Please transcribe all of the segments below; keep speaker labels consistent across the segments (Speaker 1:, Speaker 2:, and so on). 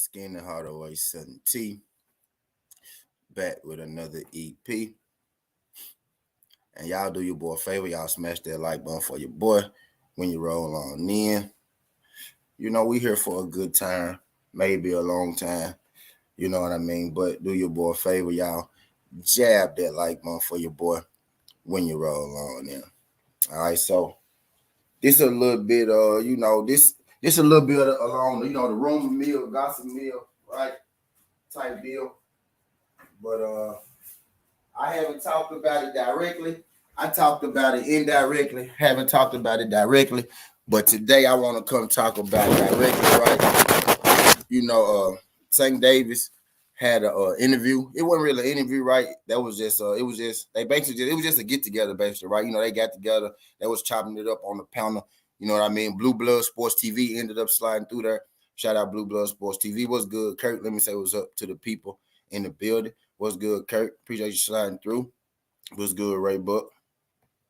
Speaker 1: Skin the Hardaway 7T. Back with another EP. And y'all do your boy a favor. Y'all smash that like button for your boy when you roll on in. You know, we here for a good time, maybe a long time. You know what I mean? But do your boy a favor, y'all. Jab that like button for your boy when you roll on in. All right, so this a little bit, this a little bit along, the rumor mill, gossip mill, right? Type deal. But I haven't talked about it directly. I talked about it indirectly. Haven't talked about it directly. But today I want to come talk about it directly, right? Tank Davis had an interview. It wasn't really an interview, right? That was just it was just a get together, basically, right? They got together. They was chopping it up on the panel. You know what I mean? Blue Blood Sports TV ended up sliding through there. Shout out Blue Blood Sports TV. What's good, Kurt? Let me say what's up to the people in the building. What's good, Kurt? Appreciate you sliding through. What's good, Ray Buck?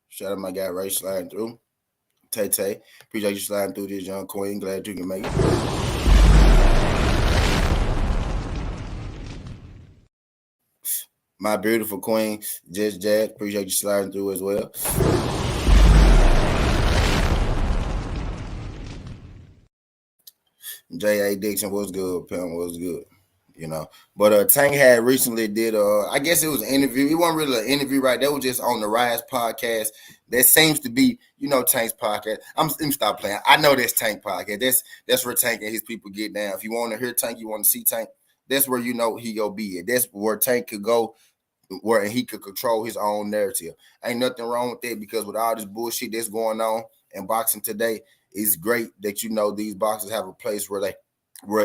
Speaker 1: Shout out my guy Ray sliding through. Tay. Appreciate you sliding through this young queen. Glad you can make it. My beautiful queen, Just Jazz. Appreciate you sliding through as well. J.A. Dixon, what's good? Pam, what's good? But Tank had recently did I guess it was an interview. It wasn't really an interview, right? That was just on the Rise podcast. That seems to be, Tank's podcast. Let me stop playing. I know that's Tank podcast. That's where Tank and his people get down. If you want to hear Tank, you want to see Tank, that's where he go be at. That's where Tank could go, where he could control his own narrative. Ain't nothing wrong with that, because with all this bullshit that's going on in boxing today, it's great that these boxers have a place where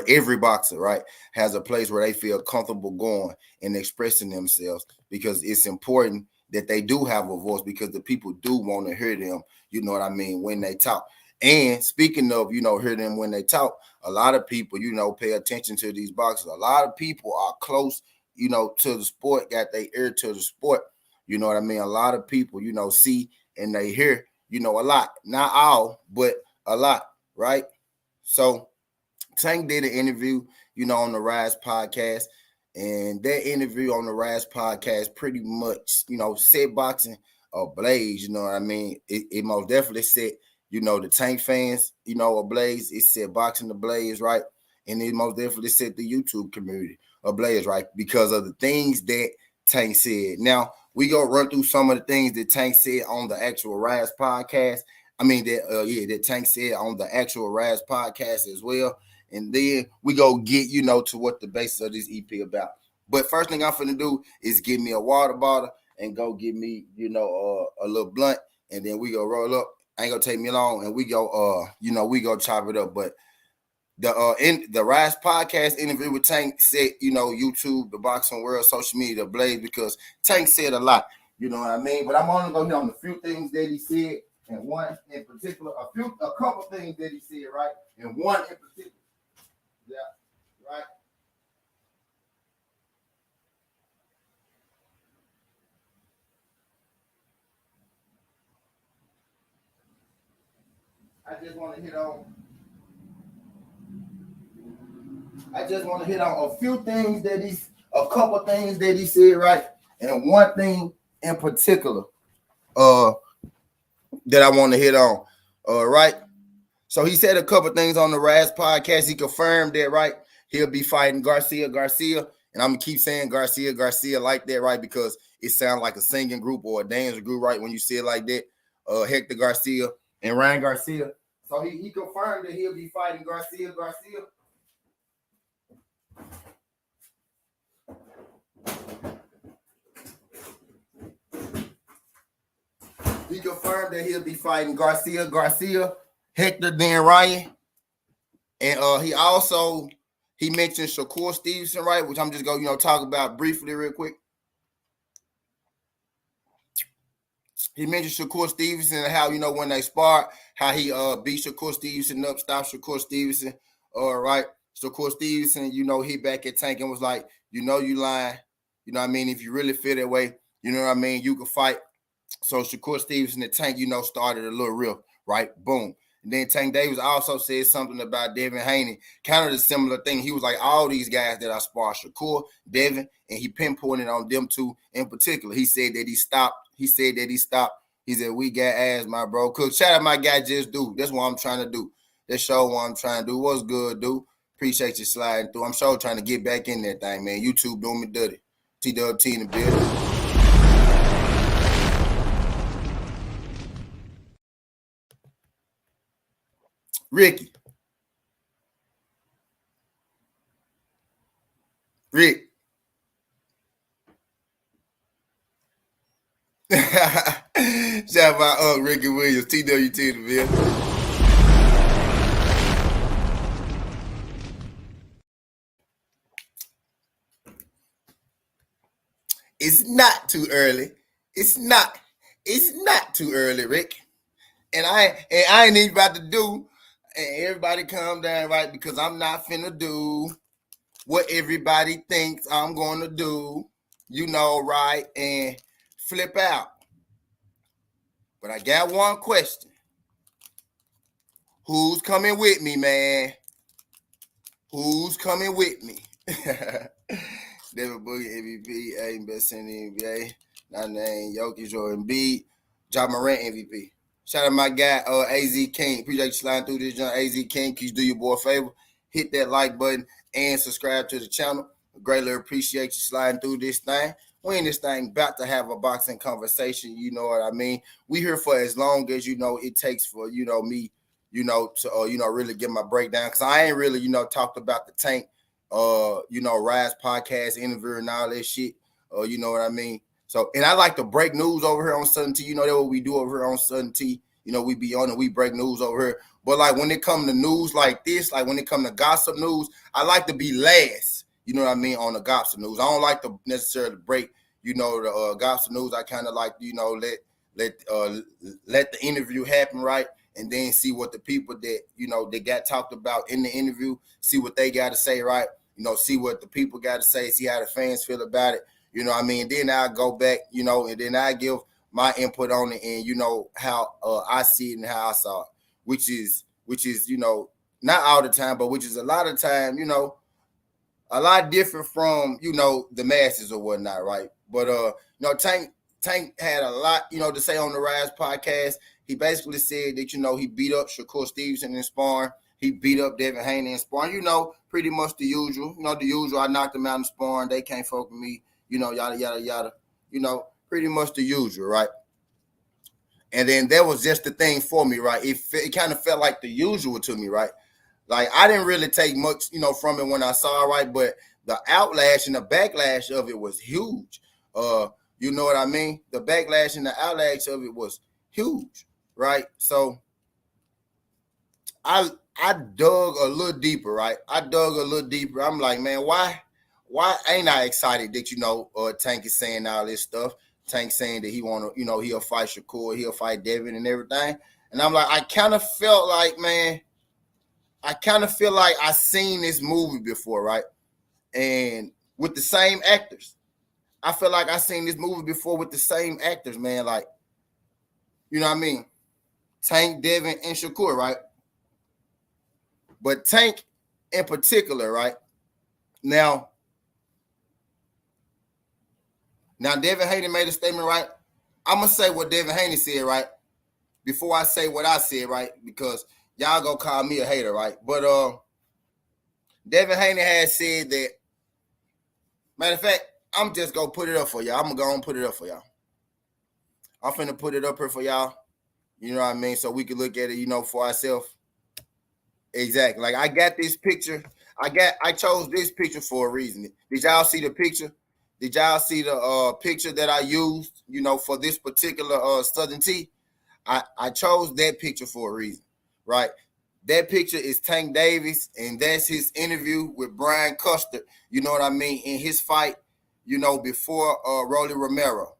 Speaker 1: every boxer, right, has a place where they feel comfortable going and expressing themselves, because it's important that they do have a voice, because the people do want to hear them, when they talk. And speaking of, hear them when they talk, a lot of people, pay attention to these boxers. A lot of people are close, to the sport, got their ear to the sport. A lot of people, see and they hear, a lot. Not all, but a lot, right? So Tank did an interview, on the Rise podcast, and that interview on the Rise podcast pretty much, set boxing ablaze. It most definitely set, the Tank fans, ablaze. It set boxing ablaze, right? And it most definitely set the YouTube community ablaze, right? Because of the things that Tank said. Now, we go run through some of the things that Tank said on the actual Rise podcast. That Tank said on the actual Rise podcast as well. And then we go get, to what the basis of this EP about. But first thing I'm finna do is get me a water bottle and go get me, a little blunt. And then we go roll up. Ain't gonna take me long. And we go, we go chop it up. But the Rise podcast interview with Tank said, YouTube, the boxing world, social media, the blaze, because Tank said a lot. You know what I mean? But I'm only gonna hit on a few things that he said. And one in particular, a couple things that he said, right? And one in particular. Yeah, right. I just want to hit on a few things a couple things that he said, right? And one thing in particular, that I want to hit on, right? So he said a couple things on the Raz podcast. He confirmed that, right? He'll be fighting Garcia. And I'm going to keep saying Garcia like that, right? Because it sounds like a singing group or a dance group, right? When you say it like that, Hector Garcia and Ryan Garcia. So he confirmed that he'll be fighting Garcia. He confirmed that he'll be fighting Garcia, Hector, then Ryan. And he mentioned Shakur Stevenson, right? Which I'm just going to, talk about briefly real quick. He mentioned Shakur Stevenson and how, when they sparred, how he beat Shakur Stevenson up, stopped Shakur Stevenson. Right. Shakur Stevenson, he back at Tank and was like, you lying. If you really feel that way, you can fight. So Shakur Stevenson and Tank, started a little real, right? Boom. And then Tank Davis also said something about Devin Haney, kind of the similar thing. He was like, all these guys that I spar, Shakur, Devin, and he pinpointed on them two in particular. He said that he stopped. He said that he stopped. He said, we got ass, my bro. Cook, shout out my guy, Just Do. That's what I'm trying to do. That show what I'm trying to do. What's good, dude? Appreciate you sliding through. I'm sure trying to get back in that thing, man. YouTube doing me dirty. TWT in the building. Ricky. Rick. Shout out my Ricky Williams, TWT in the building. It's not too early. It's not. It's not too early, Rick. And I ain't even about to do. And everybody calm down, right? Because I'm not finna do what everybody thinks I'm gonna do. You know, right? And flip out. But I got one question. Who's coming with me, man? Who's coming with me? Devin Boogie, MVP, ain't best in the NBA. Not name Jokic or Embiid. Ja Morant, MVP. Shout out my guy, AZ King. Appreciate you sliding through this, John. AZ King, can you do your boy a favor? Hit that like button and subscribe to the channel. Greatly appreciate you sliding through this thing. We in this thing about to have a boxing conversation. You know what I mean? We here for as long as, it takes for, me, to, really get my breakdown. Because I ain't really, talked about the Tank, Rise podcast interview and all that shit. You know what I mean? So, and I like to break news over here on Southern T. You know, that's what we do over here on Southern T. We be on and we break news over here. But like when it come to news like this, like when it come to gossip news, I like to be last, you know what I mean, on the gossip news. I don't like to necessarily break, the gossip news. I kind of like, let the interview happen, right? And then see what the people that, they got talked about in the interview, see what they got to say, right? See what the people got to say, see how the fans feel about it. You know what I mean? Then I'll go back, and then I give my input on it and, how I see it and how I saw it, which is, not all the time, but which is a lot of time, a lot different from, the masses or whatnot, right? But, Tank had a lot, to say on the Rise podcast. He basically said that, he beat up Shakur Stevenson in sparring. He beat up Devin Haney in sparring, pretty much the usual. The usual. I knocked them out in sparring. They can't fuck with me. Yada, yada, yada, pretty much the usual, right? And then that was just the thing for me, right? It kind of felt like the usual to me, right? Like I didn't really take much, from it when I saw it, right? But the outlash and the backlash of it was huge. You know what I mean? The backlash and the outlash of it was huge, right? So I dug a little deeper, right? I dug a little deeper. I'm like, man, why ain't I excited that Tank is saying all this stuff? Tank saying that he wanna, he'll fight Shakur, he'll fight Devin and everything. And I'm like, I kind of feel like I seen this movie before, right? And with the same actors. I feel like I seen this movie before with the same actors, man. Like, you know what I mean? Tank, Devin, and Shakur, right? But Tank in particular, right? Now Devin Haney made a statement, right? I'm gonna say what Devin Haney said, right? Before I say what I said, right? Because y'all gonna call me a hater, right? But Devin Haney has said that. Matter of fact, I'm just gonna put it up for y'all. I'm gonna go and put it up for y'all. I'm finna put it up here for y'all. You know what I mean? So we can look at it, for ourselves. Exactly. Like I got this picture. I chose this picture for a reason. Did y'all see the picture? Did y'all see the picture that I used, for this particular Southern Tea? I chose that picture for a reason, right? That picture is Tank Davis, and that's his interview with Brian Custer. You know what I mean? In his fight, before Rolly Romero.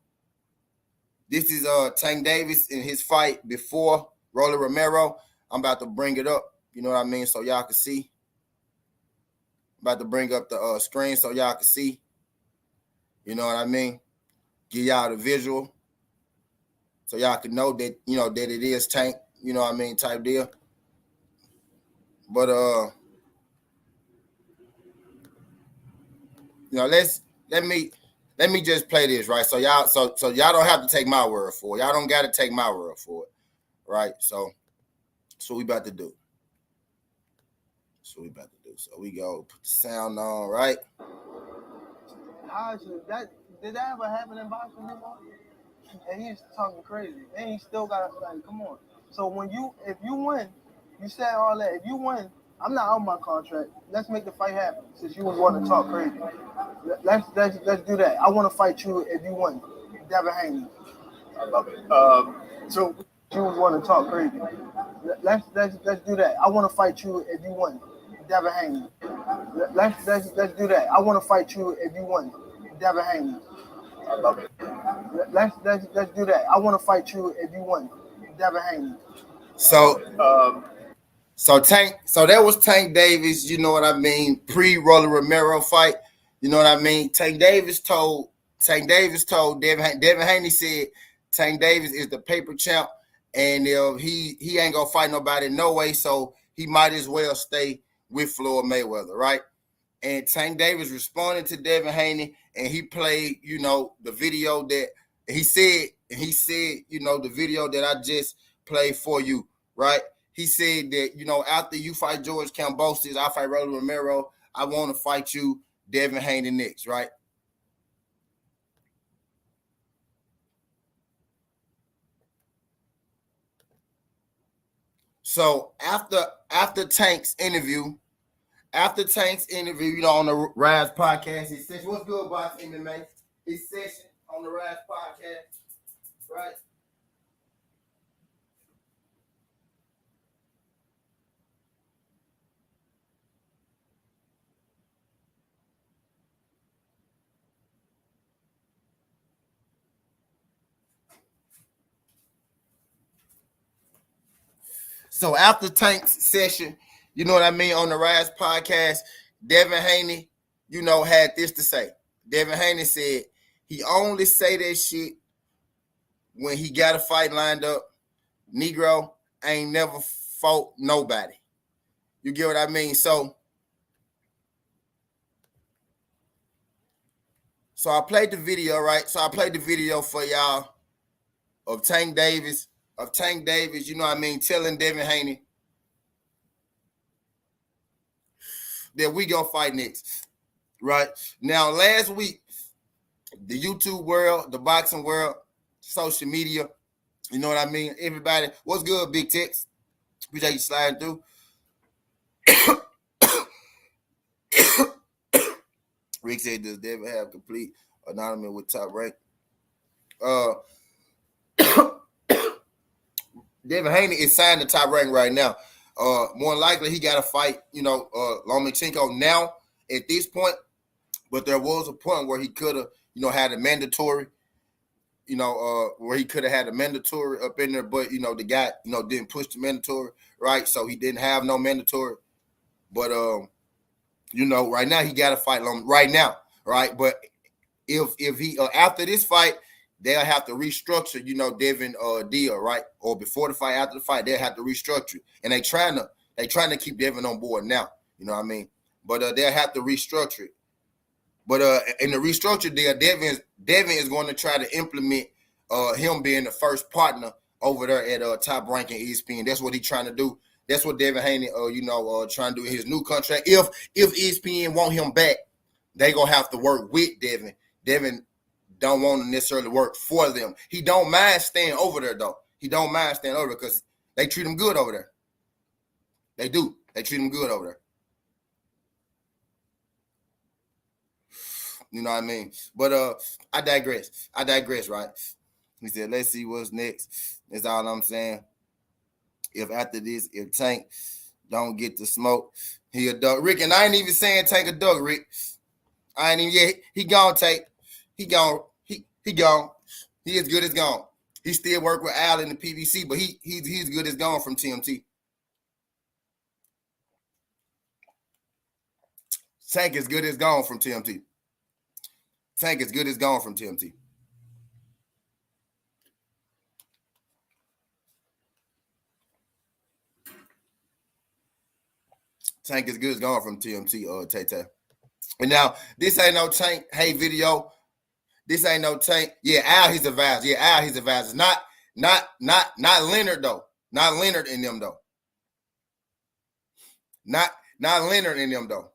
Speaker 1: This is Tank Davis in his fight before Rolly Romero. I'm about to bring it up. You know what I mean? So y'all can see. I'm about to bring up the screen so y'all can see. You know what I mean? Give y'all the visual. So y'all can know that, that it is Tank, you know what I mean, type deal. But let me just play this, right? So y'all don't have to take my word for it. Y'all don't got to take my word for it, right? So we about to do. So we go put the sound on, right?
Speaker 2: How that did that ever happen in boxing before? And he's talking crazy, and he still got like, come on. So if you win, you said all that. If you win, I'm not out my contract. Let's make the fight happen. Since you was want to talk crazy, let's do that. I want to fight you if you win, Devin Haney. I love it. So you was want to talk crazy. Let's do that. I want to fight you if you win, Devin Haney. Let's do that. I want to fight you if you win, Devin Haney. I love it. Let's do that. I want to fight you if you win, Devin Haney.
Speaker 1: So so that was Tank Davis, you know what I mean, pre-Roller Romero fight. You know what I mean? Tank Davis told Devin Haney said Tank Davis is the paper champ, and he ain't gonna fight nobody no way, so he might as well stay with Floyd Mayweather, right? And Tank Davis responded to Devin Haney, and he played, the video that the video that I just played for you, right? He said that, after you fight George Kambosos, I fight Rolly Romero, I want to fight you, Devin Haney, next, right? So after Tank's interview, on the Rise podcast, he says, "What's good, boss MMA?" His session on the Rise podcast, right? So after Tank's session, you know what I mean, on the Rise podcast, Devin Haney, had this to say. Devin Haney said he only say that shit when he got a fight lined up. Negro ain't never fought nobody. You get what I mean? So I played the video, right? So I played the video for y'all of Tank Davis, you know what I mean, telling Devin Haney that we gonna fight next. Right? Now, last week, the YouTube world, the boxing world, social media, you know what I mean? Everybody, what's good, Big Tex? Appreciate you sliding through. Rick said, does Devin have complete anonymous with top rank? Uh, Devin Haney is signed to top rank right now. More likely, he got to fight, Lomachenko now at this point. But there was a point where he could have, had a mandatory, where he could have had a mandatory up in there, but the guy, didn't push the mandatory, right? So he didn't have no mandatory. But right now he got to fight right now, right? But if he after this fight, they'll have to restructure, Devin deal, right? Or before the fight, after the fight, they'll have to restructure. And they trying to keep Devin on board now, you know what I mean? But they'll have to restructure it. But in the restructure deal, Devin is going to try to implement him being the first partner over there at Top Ranking ESPN. That's what he's trying to do. That's what Devin Haney, trying to do in his new contract. If ESPN want him back, they gonna have to work with Devin. Devin don't want to necessarily work for them. He don't mind staying over there though. He don't mind staying over there because they treat him good over there. They do. They treat him good over there. You know what I mean? But I digress. Right? He said, let's see what's next. That's all I'm saying. If after this, if Tank don't get the smoke, he a duck. Rick, and I ain't even saying Tank a duck, Rick. I ain't even yet. He gone, Tank. He gone. He gone. He as good as gone. He still work with Al in the PBC, but he's good as gone from TMT. Tank is good as gone from TMT. Tank is good as gone from TMT. Tank is good as gone from TMT Tay Tay. And now this ain't no Tank hate video. This ain't no Tank. Yeah, Al he's advised. Yeah, Al he's advised. Not Leonard though. Not Leonard in them though. Not Leonard in them though.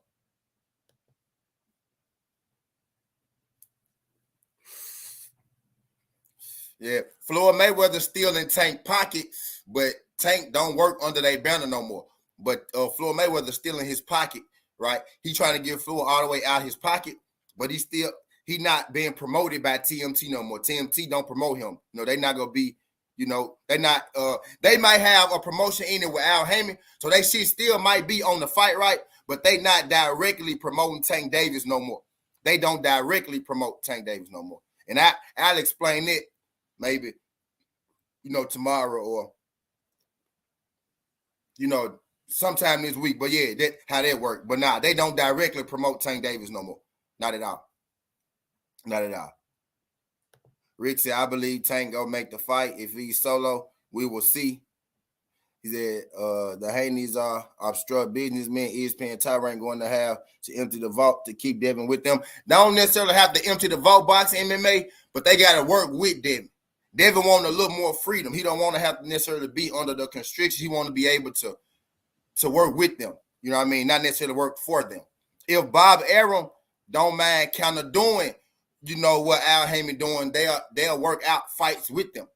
Speaker 1: Yeah, Floyd Mayweather still in Tank pocket, but Tank don't work under their banner no more. But Floyd Mayweather still in his pocket, right? He trying to get Floyd all the way out his pocket, but he not being promoted by TMT no more. TMT don't promote him. They not gonna be, they not. They might have a promotion in it with Al Heyman, so they shit still might be on the fight, right? But they not directly promoting Tank Davis no more. They don't directly promote Tank Davis no more, and I'll explain it. Maybe, tomorrow or, sometime this week. But yeah, how that work. But nah, they don't directly promote Tank Davis no more. Not at all. Not at all. Rick said, I believe Tank gonna make the fight. If he's solo, we will see. He said, the Haney's are obstruct businessmen. ESPN Tyrant going to have to empty the vault to keep Devin with them. They don't necessarily have to empty the vault box in MMA, but they got to work with Devin. Devin want a little more freedom. He don't want to have to necessarily be under the constriction. He want to be able to work with them. You know what I mean? Not necessarily work for them. If Bob Arum don't mind kind of doing, what Al Heyman doing, they'll work out fights with them.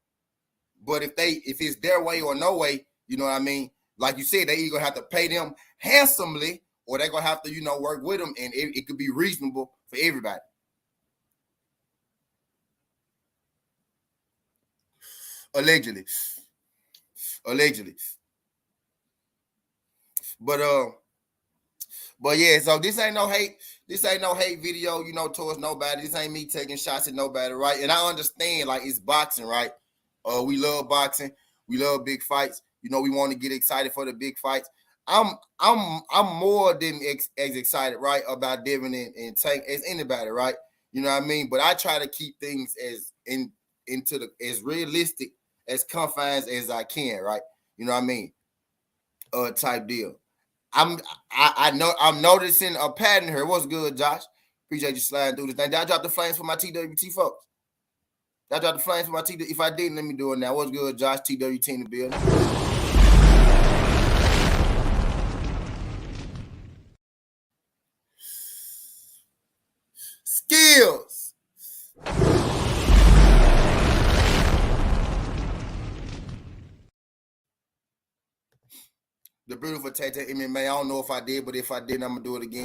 Speaker 1: But if it's their way or no way, you know what I mean? Like you said, they either have to pay them handsomely or they're going to have to, work with them, and it could be reasonable for everybody. Allegedly. But yeah, so this ain't no hate. This ain't no hate video, towards nobody. This ain't me taking shots at nobody, right? And I understand, like, it's boxing, right? We love boxing. We love big fights. We want to get excited for the big fights. I'm more than as excited, right, about Devin and Tank as anybody, right? You know what I mean? But I try to keep things as as realistic as confines as I can, right? You know what I mean? Type deal. I'm noticing a pattern here. What's good, Josh? Appreciate you sliding through this thing. Did I drop the flames for my TWT folks? Did I drop the flames for my TWT? If I didn't, let me do it now. What's good, Josh? TWT in the building. Skills. The beautiful Tay-Tay MMA. I don't know if I did, but if I did, I'm going to do it again.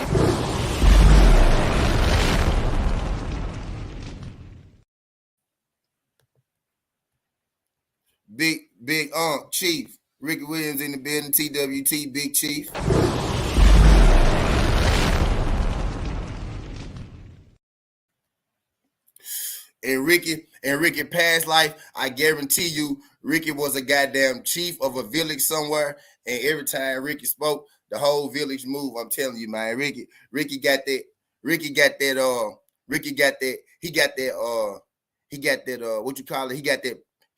Speaker 1: Big Chief. Ricky Williams in the building. TWT, Big Chief. And Ricky past life, I guarantee you, Ricky was a goddamn chief of a village somewhere. And every time Ricky spoke, the whole village moved. I'm telling you, man. Ricky got that. He got that what you call it? He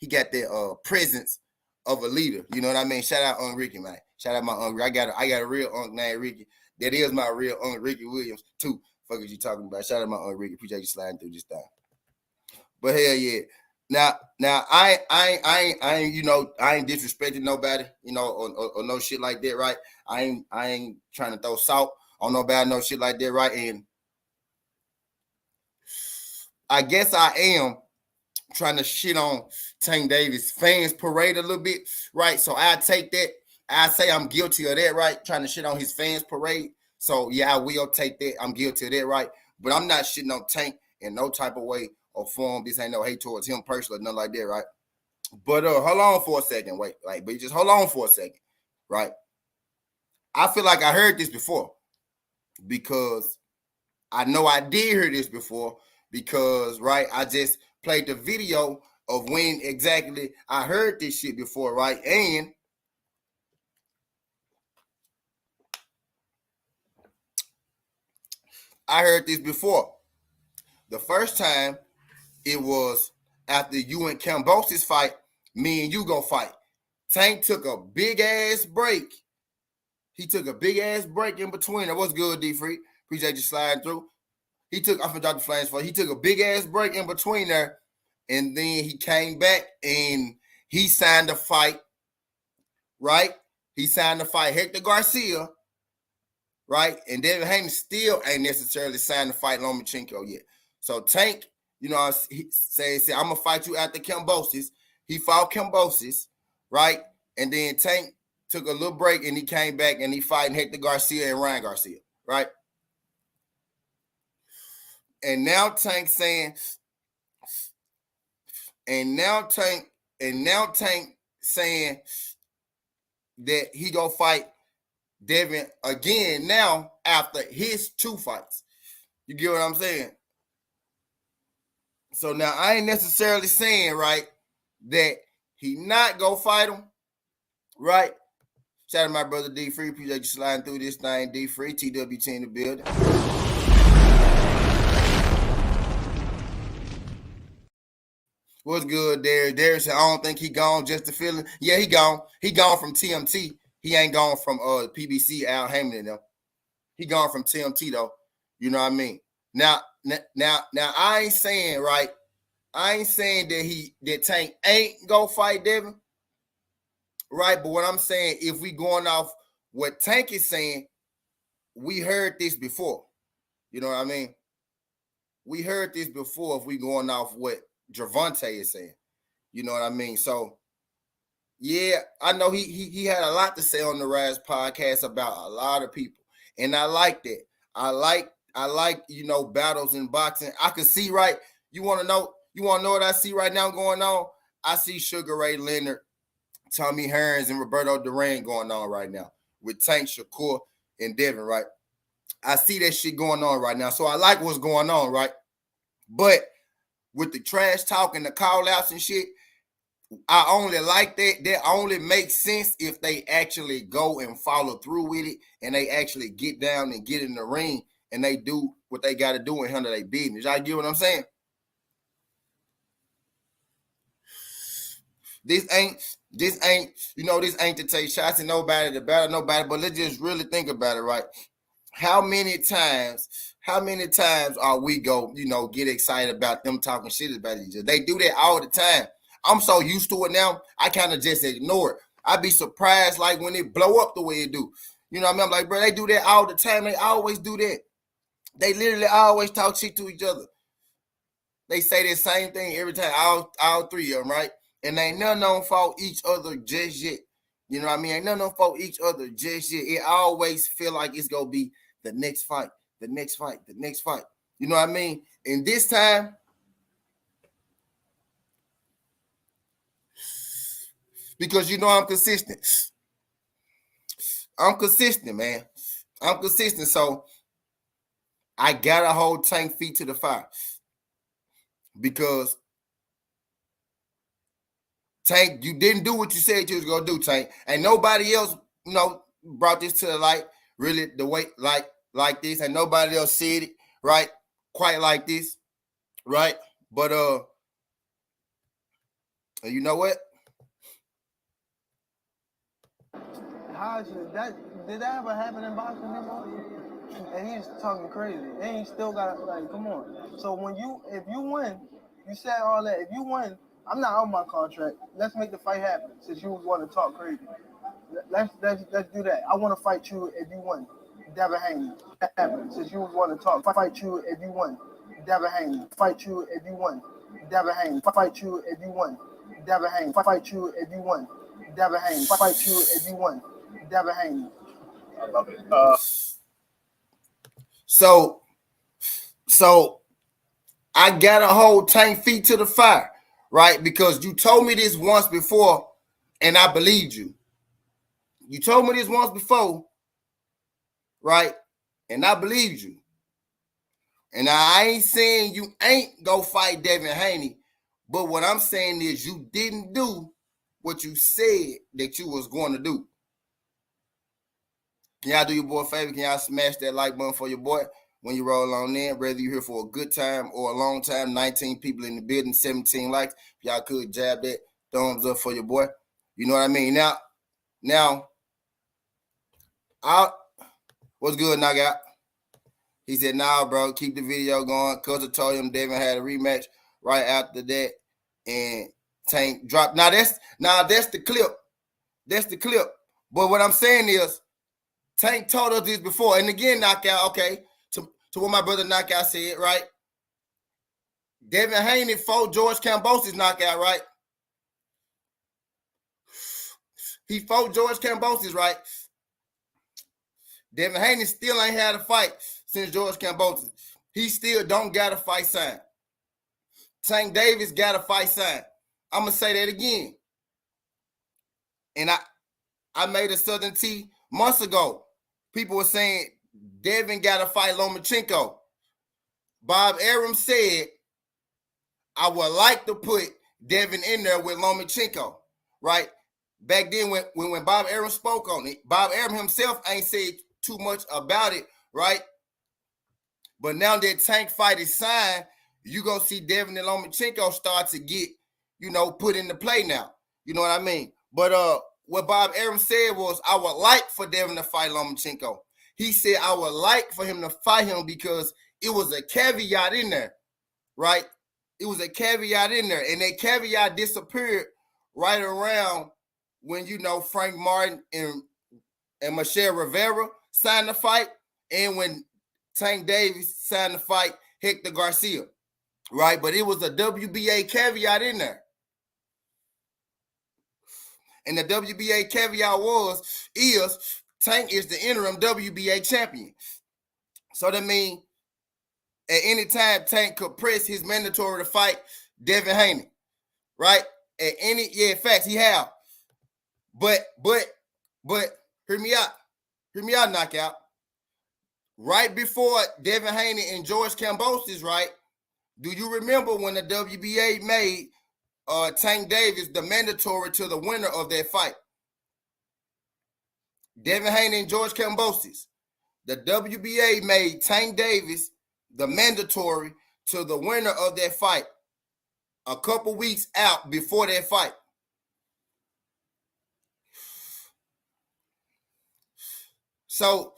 Speaker 1: got that presence of a leader. You know what I mean? Shout out Unc Ricky, man. Shout out my Unc. I got a real Unc named Ricky. That is my real Unc Ricky Williams, too. Fuck is you talking about? Shout out my Unc Ricky. Appreciate you sliding through this thing. But hell yeah. Now I ain't disrespecting nobody, or no shit like that, right? I ain't trying to throw salt on nobody, no shit like that, right? And I guess I am trying to shit on Tank Davis fans parade a little bit, right? So I take that. I say I'm guilty of that, right? Trying to shit on his fans parade. So yeah, I will take that. I'm guilty of that, right? But I'm not shitting on Tank in no type of way or form. This ain't no hate towards him personally, nothing like that, right? But hold on for a second. Wait, but just hold on for a second, right? I feel like I heard this before because I know I did hear this before because, right, I just played the video of when exactly I heard this shit before, right? And I heard this before. The first time it was after you and Cambosis fight, me and you go fight. Tank took a big ass break He took a big ass break in between. That was good, D Free. Appreciate you sliding through. I'm finna drop the flames for. He took a big ass break in between there, and then he came back and he signed a fight. Right? He signed a fight Hector Garcia. Right? And Devin Haney still ain't necessarily signed to fight Lomachenko yet. So Tank, he said, I'm gonna fight you after Kambosos. He fought Kambosos, right? And then Tank took a little break and he came back and he fighting Hector Garcia and Ryan Garcia, right? And now Tank saying, saying that he gonna fight Devin again now after his 2 fights. You get what I'm saying? So now I ain't necessarily saying, right, that he not go fight him, right? Shout out to my brother D Free. Appreciate you sliding through this thing, D Free. TWT in the building. What's good, Derek? Derek said, I don't think he gone just to feeling. Yeah, he gone. He gone from TMT. He ain't gone from PBC, Al Heyman and them. He gone from TMT, though. You know what I mean? Now, I ain't saying, right, I ain't saying that Tank ain't go fight Devin, right? But what I'm saying, if we going off what Tank is saying, we heard this before. You know what I mean? We heard this before if we going off what Gervonta is saying. You know what I mean? So, yeah, I know he had a lot to say on the Rise podcast about a lot of people. And I like that. I like, battles in boxing. I can see, right? You want to know what I see right now going on? I see Sugar Ray Leonard, Tommy Hearns, and Roberto Duran going on right now with Tank, Shakur, and Devin, right? I see that shit going on right now. So I like what's going on, right? But with the trash talk and the call-outs and shit, I only like that. That only makes sense if they actually go and follow through with it and they actually get down and get in the ring and they do what they got to do and handle their business. Y'all get what I'm saying? This ain't, this ain't to take shots at nobody, to battle nobody, but let's just really think about it, right? How many times are we get excited about them talking shit about each other? They do that all the time. I'm so used to it now, I kind of just ignore it. I'd be surprised, like, when it blow up the way it do. You know what I mean? I'm like, bro, they do that all the time. They always do that. They literally always talk shit to each other. They say the same thing every time, all three of them, right? And ain't none of them fought each other just yet. You know what I mean? Ain't none of them fought each other just yet. It always feel like it's going to be the next fight, the next fight, the next fight. You know what I mean? And this time, because I'm consistent. I'm consistent, man. I'm consistent. So I got to hold Tank feet to the fire. Because Tank, you didn't do what you said you was going to do, Tank. And nobody else, brought this to the light really the way like this. And nobody else said it, right? Quite like this, right? But you know what?
Speaker 2: Did that ever happen in boxing before? And he's talking crazy. And he still got, like, come on. So if you win, you said all that. If you win, I'm not on my contract. Let's make the fight happen. Since you want to talk crazy, let's do that. I want to fight you if you win. Devin Haney. Since you want to talk, fight you if you win. Devin Haney. Fight you if you win. Devin Haney. Fight you if you win. Devin Haney. Fight you if you win. Devin Haney. Fight you if you win. Devin Haney.
Speaker 3: I love it.
Speaker 1: So I gotta hold Tank feet to the fire, right? Because you told me this once before, and I believed you. You told me this once before, right? And I believed you. And I ain't saying you ain't go fight Devin Haney, but what I'm saying is you didn't do what you said that you was going to do. Can y'all do your boy a favor? Can y'all smash that like button for your boy when you roll on in? Whether you're here for a good time or a long time, 19 people in the building, 17 likes. If y'all could jab that thumbs up for your boy. You know what I mean? Now, Out. What's good, knockout? He said, nah, bro, keep the video going. Cuz told him Devin had a rematch right after that. And Tank dropped. Now that's the clip. That's the clip. But what I'm saying is, Tank told us this before. And again, knockout, okay, to what my brother knockout said, right? Devin Haney fought George Kambosos knockout, right? He fought George Kambosos, right? Devin Haney still ain't had a fight since George Kambosos. He still don't got a fight sign. Tank Davis got a fight sign. I'm going to say that again. And I made a Southern T months ago. People were saying Devin got to fight Lomachenko. Bob Arum said, I would like to put Devin in there with Lomachenko, right? Back then when Bob Arum spoke on it, Bob Arum himself ain't said too much about it, right? But now that Tank fight is signed, you gonna see Devin and Lomachenko start to get, put into play now. You know what I mean? But what Bob Arum said was, I would like for Devin to fight Lomachenko. He said, I would like for him to fight him because it was a caveat in there, right? It was a caveat in there, and that caveat disappeared right around when, Frank Martin and Michelle Rivera signed the fight, and when Tank Davis signed the fight Hector Garcia, right? But it was a WBA caveat in there. And the WBA caveat is Tank is the interim WBA champion. So that means at any time Tank could press his mandatory to fight Devin Haney, right? At any, facts he have. But hear me out, knockout. Right before Devin Haney and George Kambosos, right? Do you remember when the WBA made Tank Davis the mandatory to the winner of that fight? Devin Haney and George Kambosos. The WBA made Tank Davis the mandatory to the winner of that fight a couple weeks out before that fight. So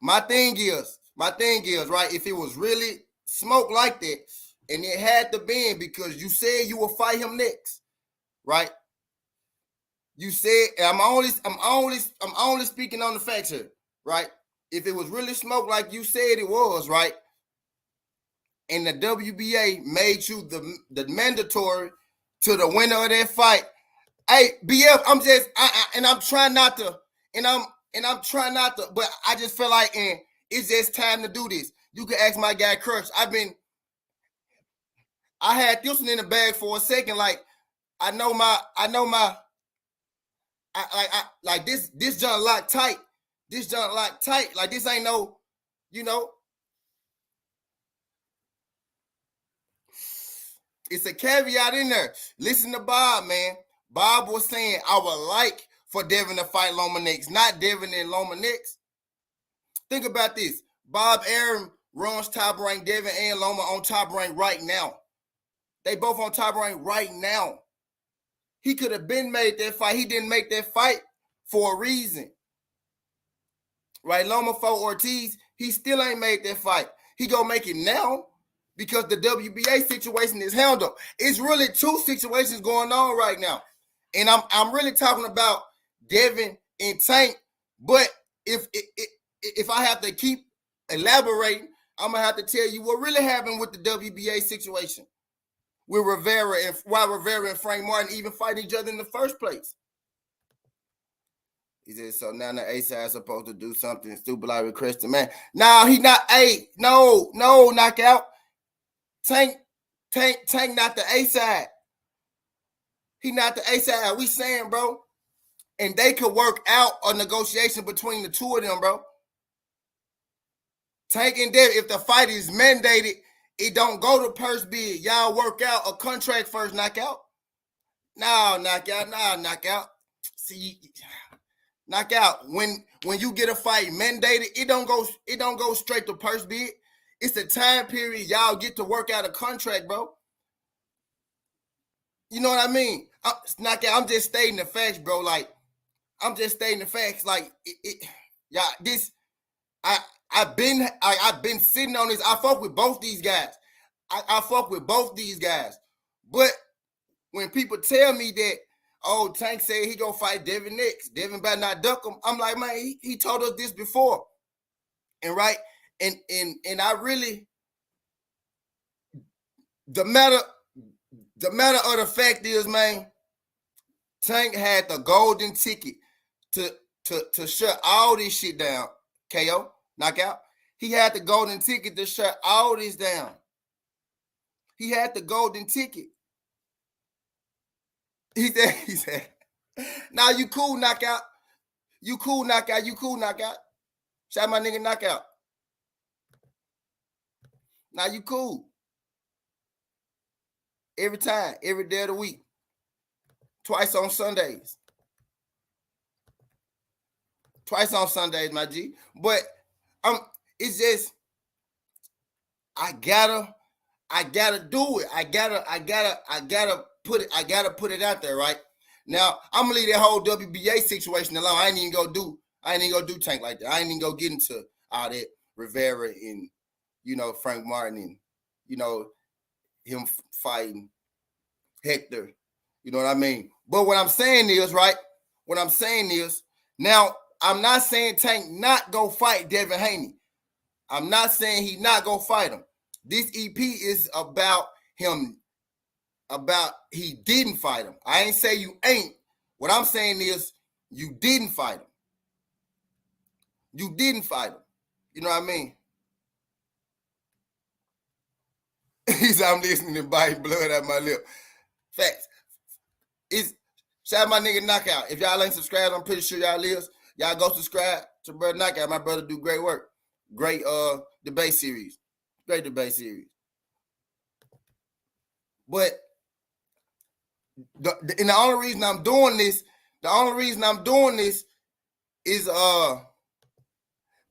Speaker 1: my thing is, right, if it was really smoke like that, and it had to be because you said you will fight him next, right? You said, I'm only speaking on the facts here, right? If it was really smoke like you said it was, right? And the WBA made you the mandatory to the winner of that fight. Hey, BF, I'm trying not to, but I just feel like, and it's just time to do this. You can ask my guy Crush. I had this one in the bag for a second. Like, this junk locked tight. This junk locked tight. Like, this ain't no, it's a caveat in there. Listen to Bob, man. Bob was saying, I would like for Devin to fight Loma next, not Devin and Loma next. Think about this. Bob Arum runs Top Rank. Devin and Loma on Top Rank right now. They both on Top Rank right now. He could have been made that fight. He didn't make that fight for a reason. Right? Loma fought Ortiz. He still ain't made that fight. He gonna make it now because the WBA situation is handled. It's really two situations going on right now. And I'm really talking about Devin and Tank. But if I have to keep elaborating, I'm gonna have to tell you what really happened with the WBA situation with Rivera and why Rivera and Frank Martin even fight each other in the first place. He said, so now the A side is supposed to do something stupid like request the man. No, he not. Hey, no, knockout. Tank not the A side. He not the A side. We saying, bro. And they could work out a negotiation between the two of them, bro. Tank and Devin, if the fight is mandated, it don't go to purse bid. Y'all work out a contract first, knockout. No, knockout. See, knockout. When you get a fight mandated, it don't go straight to purse bid. It's the time period y'all get to work out a contract, bro. You know what I mean? Knockout. I'm just stating the facts, bro. Like, I'm just stating the facts. Like, yeah, this I've been sitting on this. I fuck with both these guys. I fuck with both these guys. But when people tell me that, oh, Tank said he gonna fight Devin next, Devin better not duck him, I'm like, man, he told us this before. And right, and I really, the matter of the fact is, man, Tank had the golden ticket to shut all this shit down. KO, knockout. He had the golden ticket to shut all this down. He had the golden ticket. He said, now you cool, knockout. You cool, knockout. You cool, knockout. Shout my nigga knockout. Now you cool. Every time, every day of the week. Twice on Sundays. Twice on Sundays, my G. But it's just, I gotta do it. I gotta put it out there, right? Now, I'm gonna leave that whole WBA situation alone. I ain't even gonna do Tank like that. I ain't even gonna get into all that Rivera and, you know, Frank Martin and, you know, him fighting Hector. You know what I mean? But what I'm saying is, right? What I'm saying is, now, I'm not saying Tank not go fight Devin Haney. I'm not saying he not go fight him. This EP is about him, about he didn't fight him. I ain't say you ain't. What I'm saying is you didn't fight him. You didn't fight him. You know what I mean? He said, I'm listening to biting blood out my lip. Facts. Shout out my nigga Knockout. If y'all ain't subscribed, I'm pretty sure y'all is. Y'all go subscribe to Brother Knockout. My brother do great work. Great debate series. Great debate series. But the only reason I'm doing this is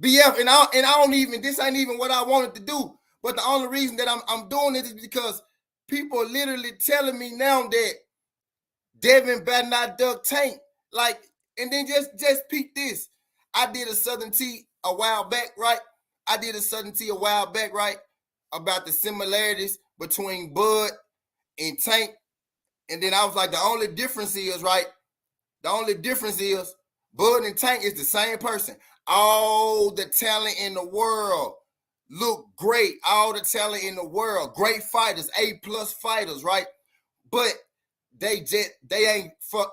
Speaker 1: BF, and I don't even, this ain't even what I wanted to do. But the only reason that I'm doing it is because people are literally telling me now that Devin better not duck Tank. Like, and then just peep this. I did a Southern Tea a while back, right? About the similarities between Bud and Tank. And then I was like, the only difference is, right? The only difference is Bud and Tank is the same person. All the talent in the world. Look great. All the talent in the world. Great fighters. A+ fighters, right? But they ain't for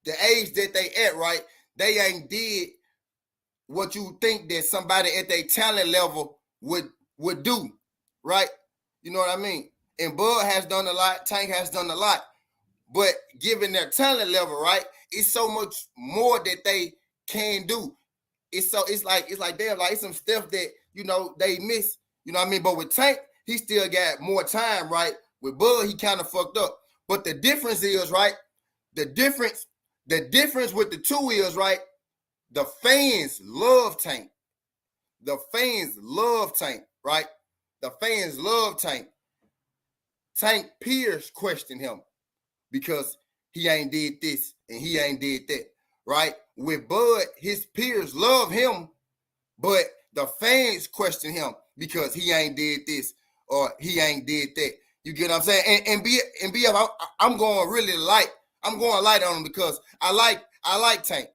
Speaker 1: the age that they at, right? They ain't did what you think that somebody at their talent level would do, right? You know what I mean? And Bud has done a lot. Tank has done a lot. But given their talent level, right, it's so much more that they can do. It's like damn, like it's some stuff that, you know, they miss. You know what I mean? But with Tank, he still got more time, right? With Bud, he kind of fucked up. But the difference is, right? The difference with the two is, right? The fans love Tank. The fans love Tank, right? The fans love Tank. Tank peers question him because he ain't did this and he ain't did that, right? With Bud, his peers love him, but the fans question him because he ain't did this or he ain't did that. You get what I'm saying? And BF, I'm going really light. I'm going light on him because I like Tank.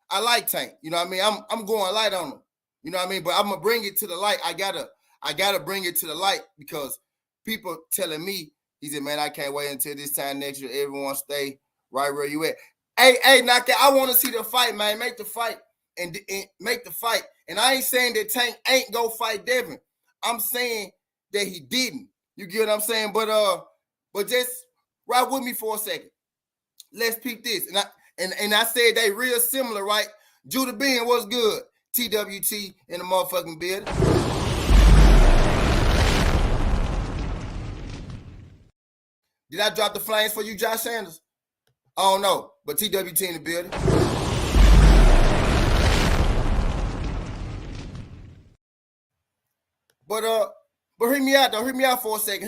Speaker 1: I like Tank. You know what I mean? I'm going light on him. You know what I mean? But I'm gonna bring it to the light. I gotta bring it to the light because people telling me, he said, man, I can't wait until this time next year. Everyone stay right where you at. Hey, Knockout, I want to see the fight, man. Make the fight and make the fight. And I ain't saying that Tank ain't go fight Devin. I'm saying that he didn't. You get what I'm saying? But just ride with me for a second. Let's peep this. And I said they real similar, right? Judah Bean, what's good? TWT in the motherfucking building. Did I drop the flames for you, Josh Sanders? I don't know, but TWT in the building. But hear me out though. Hear me out for a second.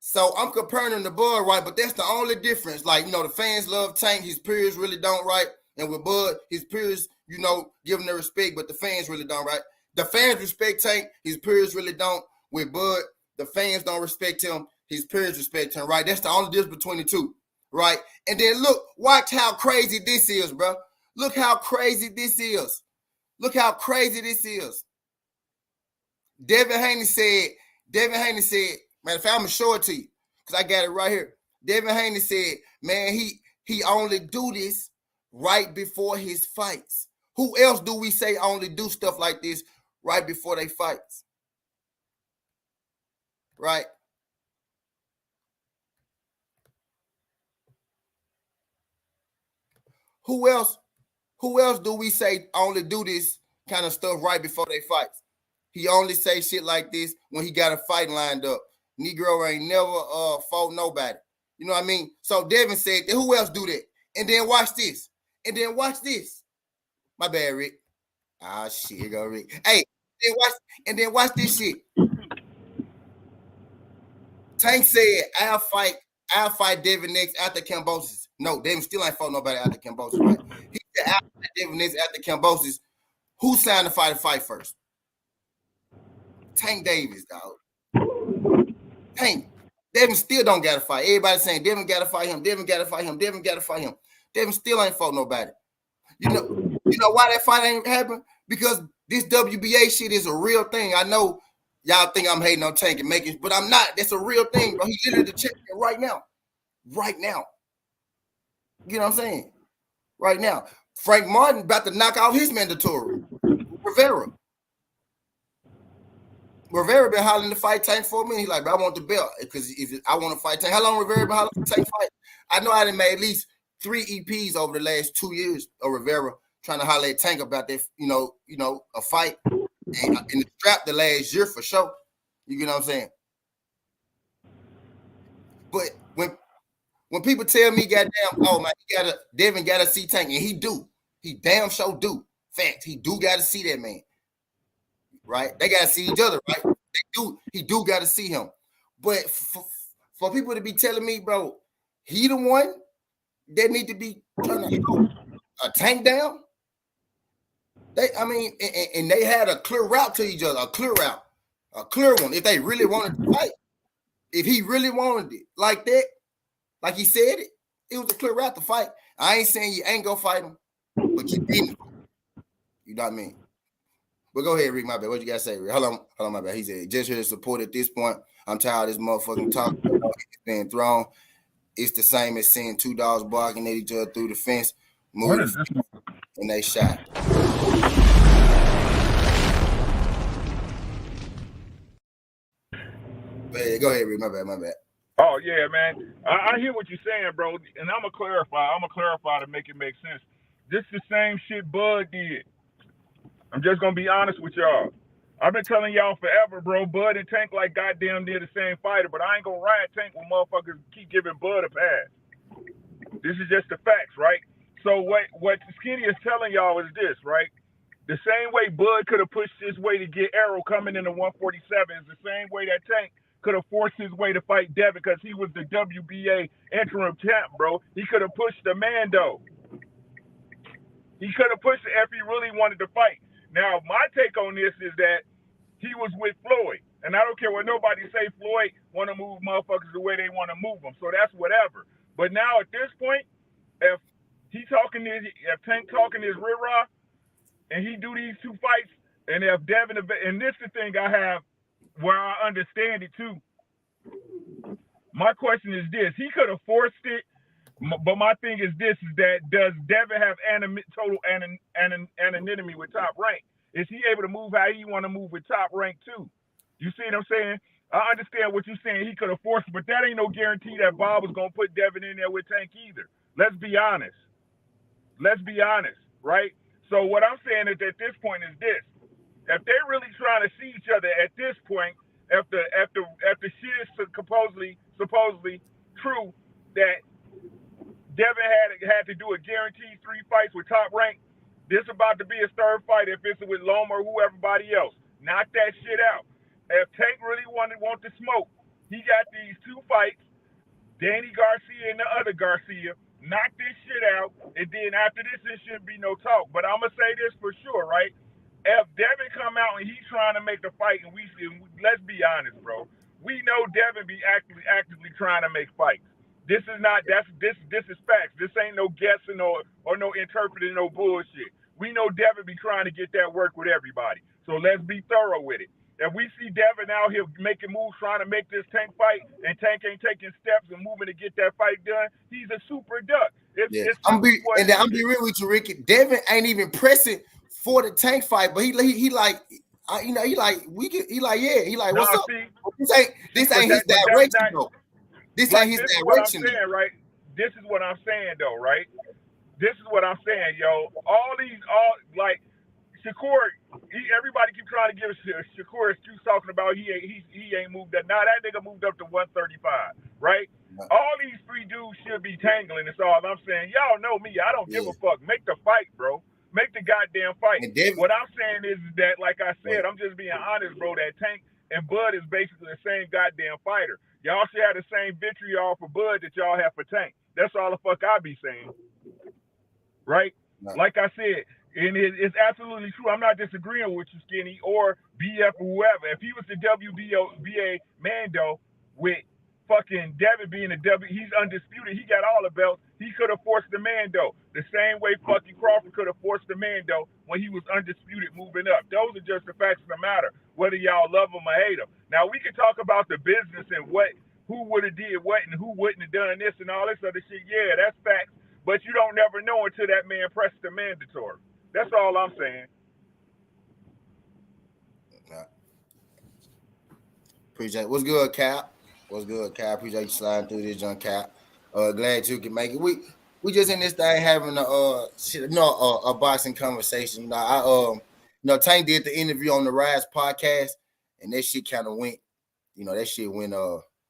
Speaker 1: So I'm comparing him to Bud, right? But that's the only difference. Like, the fans love Tank. His peers really don't, right? And with Bud, his peers, give him the respect, but the fans really don't, right? The fans respect Tank. His peers really don't. With Bud, the fans don't respect him. His peers respect him, right? That's the only difference between the two, right? And then look, watch how crazy this is, bro. Look how crazy this is. Look how crazy this is. Devin Haney said, man, if I'm gonna show it to you, because I got it right here. Devin Haney said, man, he only do this right before his fights. Who else do we say only do stuff like this right before they fights? Right? Who else do we say only do this kind of stuff right before they fights? He only say shit like this when he got a fight lined up. Negro ain't never fought nobody. You know what I mean? So Devin said, who else do that? And then watch this. My bad, Rick. Ah, shit, here go Rick. Hey, then watch this shit. Tank said, I'll fight Devin next after Cambosis. No, Devin still ain't fought nobody after Cambosis, right? He said, I'll fight Devin next after Cambosis. Who signed the fight first? Tank Davis, dog. Tank. Devin still don't got to fight. Everybody saying Devin got to fight him. Devin still ain't fought nobody. You know why that fight ain't happen? Because this WBA shit is a real thing. I know y'all think I'm hating on Tank and making, but I'm not. That's a real thing, bro. He literally the champion right now. Right now. You know what I'm saying? Right now. Frank Martin about to knock out his mandatory. Rivera been hollering to fight Tank for me. He's like, bro, I want the belt because if I want to fight Tank. How long Rivera been hollering to Tank fight? I know I done made at least 3 EPs over the last 2 years of Rivera trying to holler at Tank about that, a fight and the strap the last year for sure. You know what I'm saying? But when people tell me, goddamn, oh man, Devin gotta see Tank, and he do. He damn sure do. Fact, he do gotta see that man. Right? They gotta see each other, right? He do gotta see him. But for people to be telling me, bro, he the one that need to be trying to hold a Tank down. And they had a clear route to each other, a clear one. If they really wanted to fight, if he really wanted it like that, like he said it was a clear route to fight. I ain't saying you ain't gonna fight him, but keep beating him. You know what I mean? But go ahead, Rick, my bad. What you got to say, Rick? Hold on, my bad. He said, just here to support at this point. I'm tired of this motherfucking talk being thrown. It's the same as seeing 2 dogs barking at each other through the fence, moving and they shot. Go ahead, Rick. My bad.
Speaker 3: Oh, yeah, man. I hear what you're saying, bro. And I'm going to clarify to make it make sense. This is the same shit Bud did. I'm just going to be honest with y'all. I've been telling y'all forever, bro. Bud and Tank like goddamn near the same fighter, but I ain't going to ride Tank when motherfuckers keep giving Bud a pass. This is just the facts, right? So what Skinny is telling y'all is this, right? The same way Bud could have pushed his way to get Arrow coming in the 147 is the same way that Tank could have forced his way to fight Devin because he was the WBA interim champ, bro. He could have pushed the Mando. He could have pushed it if he really wanted to fight. Now, my take on this is that he was with Floyd. And I don't care what nobody say, Floyd want to move motherfuckers the way they want to move them. So that's whatever. But now at this point, if Tank talking his rear and he do these 2 fights, and if Devin, and this is the thing I have where I understand it too. My question is this: he could have forced it, but my thing is this: is that does Devin have total anonymity with Top Rank? Is he able to move how he want to move with Top Rank too? You see what I'm saying? I understand what you're saying. He could have forced it, but that ain't no guarantee that Bob was gonna put Devin in there with Tank either. Let's be honest, right? So what I'm saying is at this point is this: if they're really trying to see each other at this point, if the shit is supposedly true that Devin had to do a guaranteed 3 fights with Top Rank, this about to be his 3rd fight if it's with Loma or everybody else. Knock that shit out. If Tank really want to smoke, He got these 2 fights. Danny Garcia and the other Garcia knock this shit out, and then after this, there shouldn't be no talk. But I'm gonna say this for sure, right? If Devin come out and he's trying to make the fight, and let's be honest, bro, we know Devin be actively trying to make fights. This is not this is facts. This ain't no guessing or no interpreting no bullshit. We know Devin be trying to get that work with everybody. So let's be thorough with it. If we see Devin out here making moves, trying to make this Tank fight, and Tank ain't taking steps and moving to get that fight done, he's a super duck.
Speaker 1: I'm be real with you, Ricky. Devin ain't even pressing for the Tank fight, but he like, you know, he like what's up?
Speaker 3: See,
Speaker 1: this ain't his direction though. This ain't his direction.
Speaker 3: This is what I'm saying, right? This is what I'm saying though, right? This is what I'm saying, yo. All like Shakur, everybody keep trying to give Shakur excuse talking about he ain't moved up. Now that nigga moved up to 135, right? All these 3 dudes should be tangling. That's all I'm saying. Y'all know me. I don't give a fuck. Make the fight, bro. Make the goddamn fight. What I'm saying is that, like I said, I'm just being honest, bro. That Tank and Bud is basically the same goddamn fighter. Y'all should have the same vitriol for Bud that y'all have for Tank. That's all the fuck I be saying. Right? Like I said, and it's absolutely true. I'm not disagreeing with you, Skinny, or BF or whoever. If he was the WBA Mando with fucking Devin being a he's undisputed. He got all the belts. He could have forced the Mando the same way fucking Crawford could have forced the Mando when he was undisputed moving up. Those are just the facts of the matter, whether y'all love him or hate him. Now, we can talk about the business and who would have did what and who wouldn't have done this and all this other shit. Yeah, that's facts. But you don't never know until that man presses the mandatory. That's all I'm saying.
Speaker 1: Appreciate it. What's good, Cap? What's good, Cap? Appreciate you sliding through this, John Cap. Glad you can make it. We just in this thing having a boxing conversation. Tank did the interview on the Rise podcast, and that shit kind of went, that shit went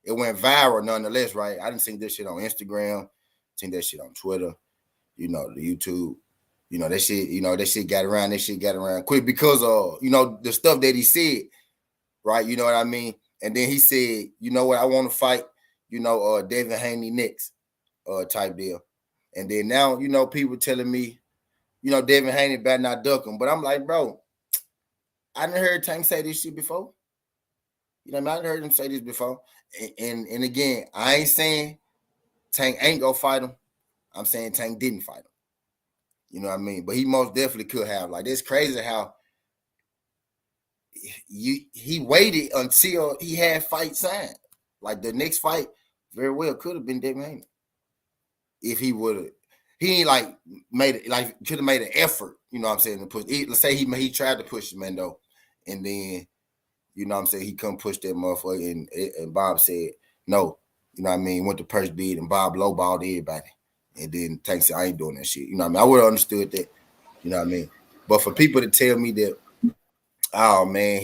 Speaker 1: it went viral nonetheless, right? I didn't see this shit on Instagram, seen that shit on Twitter, the YouTube. That shit got around quick because of, the stuff that he said, right? You know what I mean? And then he said, you know what, I want to fight, Devin Haney next, type deal. And then now, people telling me, Devin Haney better not duck him. But I'm like, bro, I didn't heard Tank say this shit before. I didn't heard him say this before. And again, I ain't saying Tank ain't gonna fight him. I'm saying Tank didn't fight him. You know what I mean? But he most definitely could have. Like, it's crazy how he waited until he had fight signed. Like, the next fight very well could have been Devin Haney. If he would have. He ain't could have made an effort, you know what I'm saying, to push. Let's say he tried to push Mando, and then, you know what I'm saying, he couldn't push that motherfucker, and Bob said no. You know what I mean? Went to purse bid, and Bob lowballed everybody. And then Tank said, I ain't doing that shit. You know what I mean? I would have understood that. You know what I mean? But for people to tell me that, oh, man,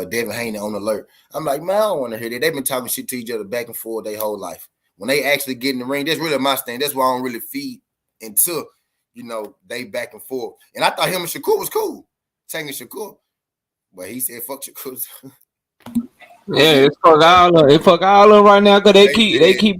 Speaker 1: Devin Haney on alert. I'm like, man, I don't want to hear that. They've been talking shit to each other back and forth their whole life. When they actually get in the ring, that's really my stand. That's why I don't really feed into, they back and forth. And I thought him and Shakur was cool. Tank and Shakur. But he said, fuck Shakur.
Speaker 4: Yeah, it's fuck all of them right now because they keep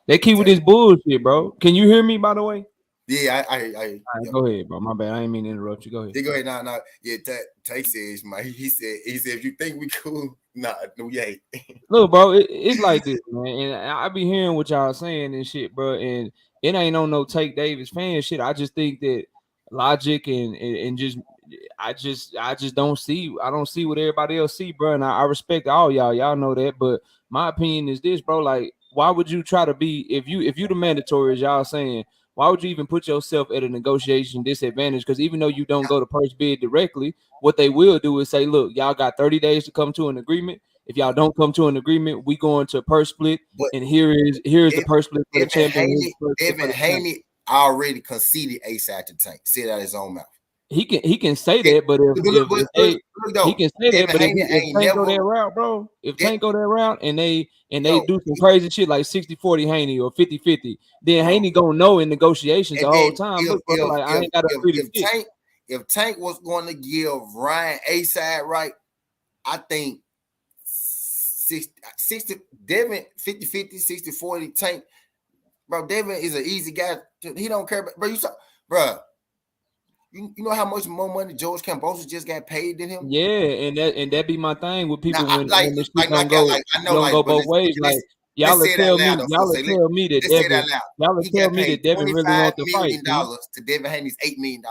Speaker 4: with this bullshit, bro. Can you hear me, by the way?
Speaker 1: Yeah, I
Speaker 4: right, go ahead, bro. My bad. I didn't mean to interrupt you. Go ahead.
Speaker 1: Yeah, go ahead. No. Yeah, Tank says, man. He said, if you think we cool, no, we ain't.
Speaker 4: Look, bro, it's like this, man. And I be hearing what y'all saying and shit, bro. And it ain't on no Take Davis fan shit. I just think that logic and just I don't see what everybody else see, bro. And I respect all y'all know that. But my opinion is this, bro. Like, why would you try to be if you the mandatory, as y'all saying? Why would you even put yourself at a negotiation disadvantage? Because even though you don't go to purse bid directly, what they will do is say, look, y'all got 30 days to come to an agreement. If y'all don't come to an agreement, we go into purse split. And here is the purse split for the champion.
Speaker 1: Devin Haney already conceded ASAP to Tank. Said out his own mouth.
Speaker 4: He can say that, but he can say that, but if Tank go that route, bro, if Tank go that route and they do some crazy shit like 60-40 Haney or 50-50, then Haney gonna know in negotiations the whole time. Look, bro, like I ain't got to agree to shit.
Speaker 1: If Tank was going to give Ryan A side right, I think 60 Devin 50-50, 60-40 Tank. Bro, Devin is an easy guy. He don't care about, bro. Bro, you know how much more money George Kambosos just got paid than him?
Speaker 4: Yeah, and that be my thing with
Speaker 1: Now,
Speaker 4: people
Speaker 1: like,
Speaker 4: when the shit
Speaker 1: like, like, like, I know,
Speaker 4: don't
Speaker 1: like,
Speaker 4: go
Speaker 1: but
Speaker 4: both ways. Like
Speaker 1: let's say it out loud. Let's say it out loud.
Speaker 4: y'all will
Speaker 1: He
Speaker 4: tell
Speaker 1: got
Speaker 4: me
Speaker 1: paid
Speaker 4: that Devin really
Speaker 1: $25
Speaker 4: want to fight.
Speaker 1: million to Devin Haney's $8 million.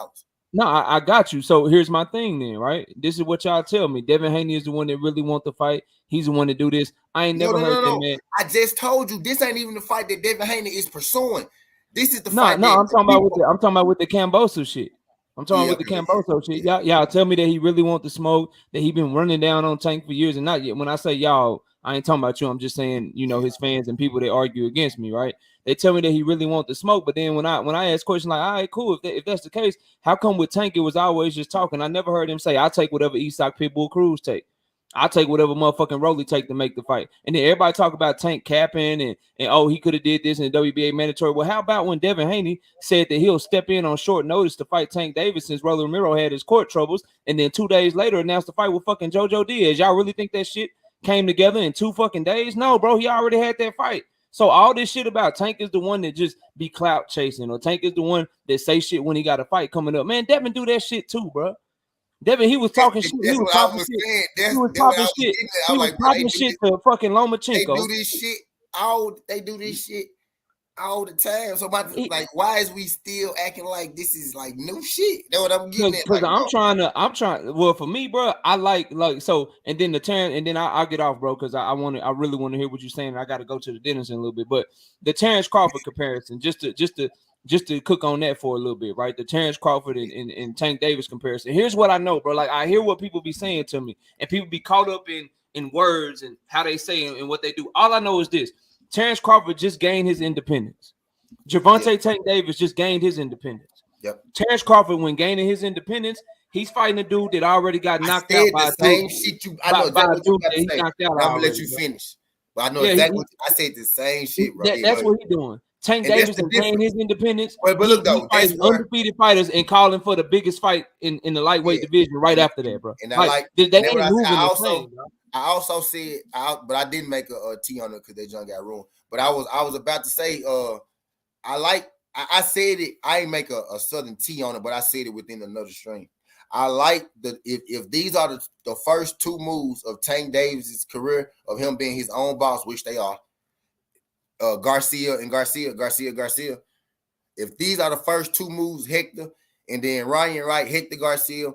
Speaker 4: No, I got you. So here's my thing then, right? This is what y'all tell me. Devin Haney is the one that really want to fight. He's the one to do this. I ain't never heard that man.
Speaker 1: I just told you this ain't even the fight that Devin Haney is pursuing. This is the
Speaker 4: No,
Speaker 1: fight that
Speaker 4: I'm talking about with the Camboso shit. I'm talking with the Camboso shit. Y'all tell me that he really want the smoke, that he been running down on Tank for years, and not yet. When I say y'all, I ain't talking about you. I'm just saying, his fans and people that argue against me, right? They tell me that he really want the smoke, but then when I ask questions like, all right, cool, if that's the case, how come with Tank it was always just talking? I never heard him say, I take whatever Eastside Pitbull Cruz take. I take whatever motherfucking Rolly take to make the fight. And then everybody talk about Tank capping and oh, he could have did this in the WBA mandatory. Well, how about when Devin Haney said that he'll step in on short notice to fight Tank Davis since Rolly Romero had his court troubles, and then 2 days later announced the fight with fucking JoJo Diaz? Y'all really think that shit came together in 2 fucking days? No, bro, he already had that fight. So all this shit about Tank is the one that just be clout chasing, or Tank is the one that say shit when he got a fight coming up. Man, Devin do that shit too, bro. Devin, he was talking shit. He was talking shit. He was talking shit. He was talking shit to fucking Lomachenko.
Speaker 1: They do this shit all the time. So why is we still acting like this is like new shit? That's what I'm getting at.
Speaker 4: Because I'm trying. Well, for me, bro, I like so. And then the Terrence, and then I'll get off, bro, because I really want to hear what you're saying. I got to go to the dentist in a little bit. But the Terrence Crawford comparison, just to cook on that for a little bit, right? The Terrence Crawford and Tank Davis comparison. Here's what I know, bro. Like, I hear what people be saying to me, and people be caught up in words and how they say and what they do. All I know is this: Terrence Crawford just gained his independence. Gervonta Tank Davis just gained his independence.
Speaker 1: Yep.
Speaker 4: Terrence Crawford, when gaining his independence, he's fighting a dude that already got knocked out by
Speaker 1: the same shit. I know exactly what you about to say. I'm gonna let you finish, but I know exactly what I said. The same shit, bro.
Speaker 4: That's what he's doing. Tank Davis has gained his independence.
Speaker 1: But look though,
Speaker 4: he's fighting undefeated fighters and calling for the biggest fight in the lightweight division right after that, bro.
Speaker 1: And I
Speaker 4: they ain't moving the same, bro.
Speaker 1: I also said, but I didn't make a T on it because that junk got ruined. But I was about to say, I said it. I ain't make a Southern T on it, but I said it within another stream. I like if these are the first 2 moves of Tank Davis's career, of him being his own boss, which they are, Garcia. If these are the first 2 moves, Hector, and then Ryan Wright, Hector Garcia,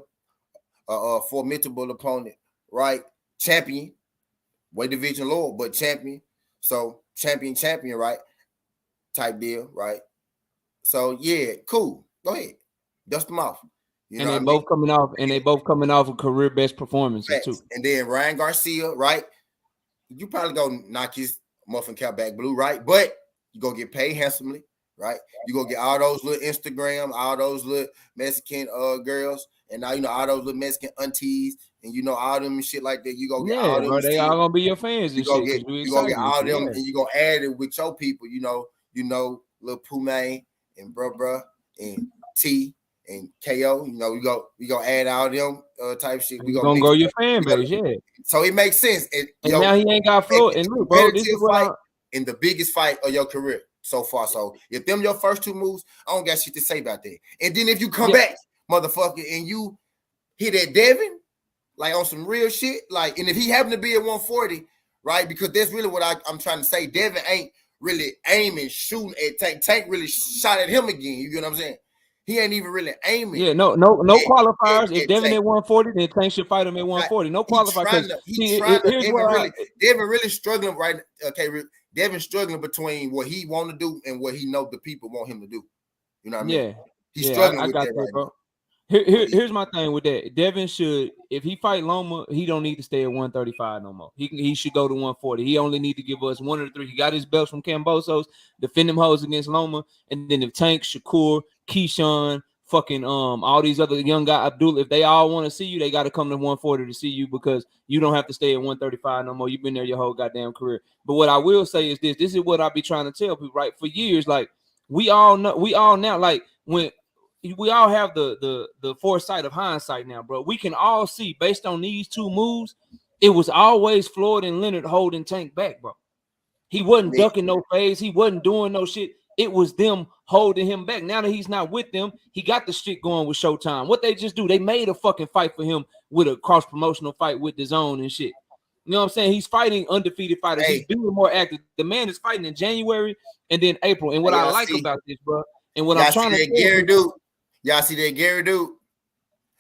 Speaker 1: formidable opponent, right? Champion, weight division lower, but champion. So champion, right? Type deal, right? So yeah, cool. Go ahead, dust them off.
Speaker 4: And they both coming off of career best performances too.
Speaker 1: And then Ryan Garcia, right? You probably go knock his muffin cap back blue, right? But you go get paid handsomely, right? You go get all those little Instagram, all those little Mexican girls, and now all those little Mexican aunties, and all them and shit like that. You go get all them.
Speaker 4: Bro, they all gonna be your fans and shit.
Speaker 1: You gonna get all them, and you gonna add it with your people. Little Pumain and bruh and T and KO. We gonna add all them type shit. We
Speaker 4: gonna go your fan base,
Speaker 1: So it makes sense.
Speaker 4: And now he ain't got flow. And look, bro, this is what
Speaker 1: in the biggest fight of your career so far. So if them your first 2 moves, I don't got shit to say about that. And then if you come back, motherfucker, and you hit that Devin, like on some real shit, like, and if he happened to be at 140, right? Because that's really what I'm trying to say. Devin ain't really aiming, shooting at Tank. Tank really shot at him again. You get what I'm saying? He ain't even really aiming.
Speaker 4: Yeah, no qualifiers. If Devin at 140, then Tank should fight him at 140. No qualifiers.
Speaker 1: Devin really struggling right. Okay, Devin struggling between what he want to do and what he know the people want him to do. You know what I mean?
Speaker 4: Yeah,
Speaker 1: he's struggling with
Speaker 4: that
Speaker 1: right
Speaker 4: bro. Here's my thing with that. Devin should, if he fight Loma, he don't need to stay at 135 no more. He should go to 140. He only need to give us 1 or 3. He got his belts from Cambosos, defend them hoes against Loma, and then if Tank, Shakur, Keyshawn, fucking all these other young guys, Abdullah, if they all want to see you, they got to come to 140 to see you, because you don't have to stay at 135 no more. You've been there your whole goddamn career. But what I will say is this is what I be trying to tell people, right? For years, like, we all now, like, when we all have the foresight of hindsight now, bro. We can all see, based on these 2 moves, it was always Floyd and Leonard holding Tank back, bro. He wasn't
Speaker 1: Yeah.
Speaker 4: ducking no phase. He wasn't doing no shit. It was them holding him back. Now that he's not with them, he got the shit going with Showtime. What they just do, they made a fucking fight for him with a cross-promotional fight with the Zone and shit. You know what I'm saying? He's fighting undefeated fighters.
Speaker 1: Hey.
Speaker 4: He's being more active. The man is fighting in January and then April. And what I like about this, bro, and what I'm trying to
Speaker 1: that Gary dude. Y'all see that Gary dude?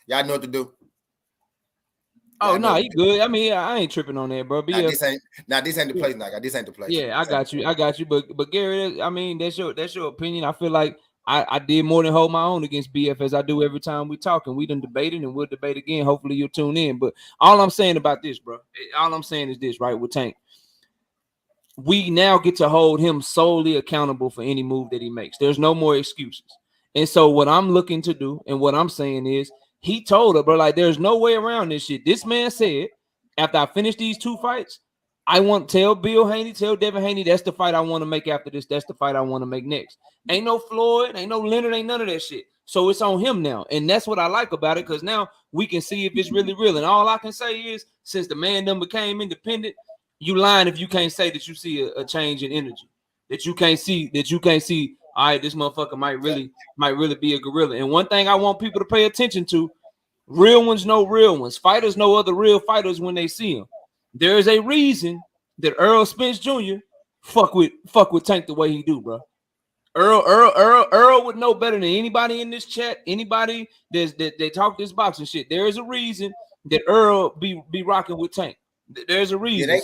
Speaker 1: Y'all know what to do.
Speaker 4: Oh no, he good. I mean, I ain't tripping on that, bro.
Speaker 1: Now, this ain't the place, now. This ain't the place.
Speaker 4: Yeah, I got you. But Gary, I mean, that's your opinion. I feel like I did more than hold my own against BF as I do every time we talk, and we done debated and we'll debate again. Hopefully you'll tune in. But all I'm saying about this, bro, all I'm saying is this, right? With Tank, we now get to hold him solely accountable for any move that he makes. There's no more excuses. And so what I'm looking to do and what I'm saying is, he told her, bro, like, there's no way around this shit. This man said, after I finish these 2 fights, I want tell Bill Haney, tell Devin Haney, that's the fight I want to make after this. That's the fight I want to make next. Ain't no Floyd, ain't no Leonard, ain't none of that shit. So it's on him now. And that's what I like about it, because now we can see if it's really real. And all I can say is, since the man done became independent, you lying if you can't say that you see a change in energy. That you can't see, all right, this motherfucker might really be a gorilla. And one thing I want people to pay attention to, real ones know real ones. Fighters know other real fighters when they see them. There is a reason that Earl Spence Jr. fuck with Tank the way he do, bro. Earl would know better than anybody in this chat, anybody that talk this boxing shit. There is a reason that Earl be rocking with Tank. There's a reason.
Speaker 1: Yeah,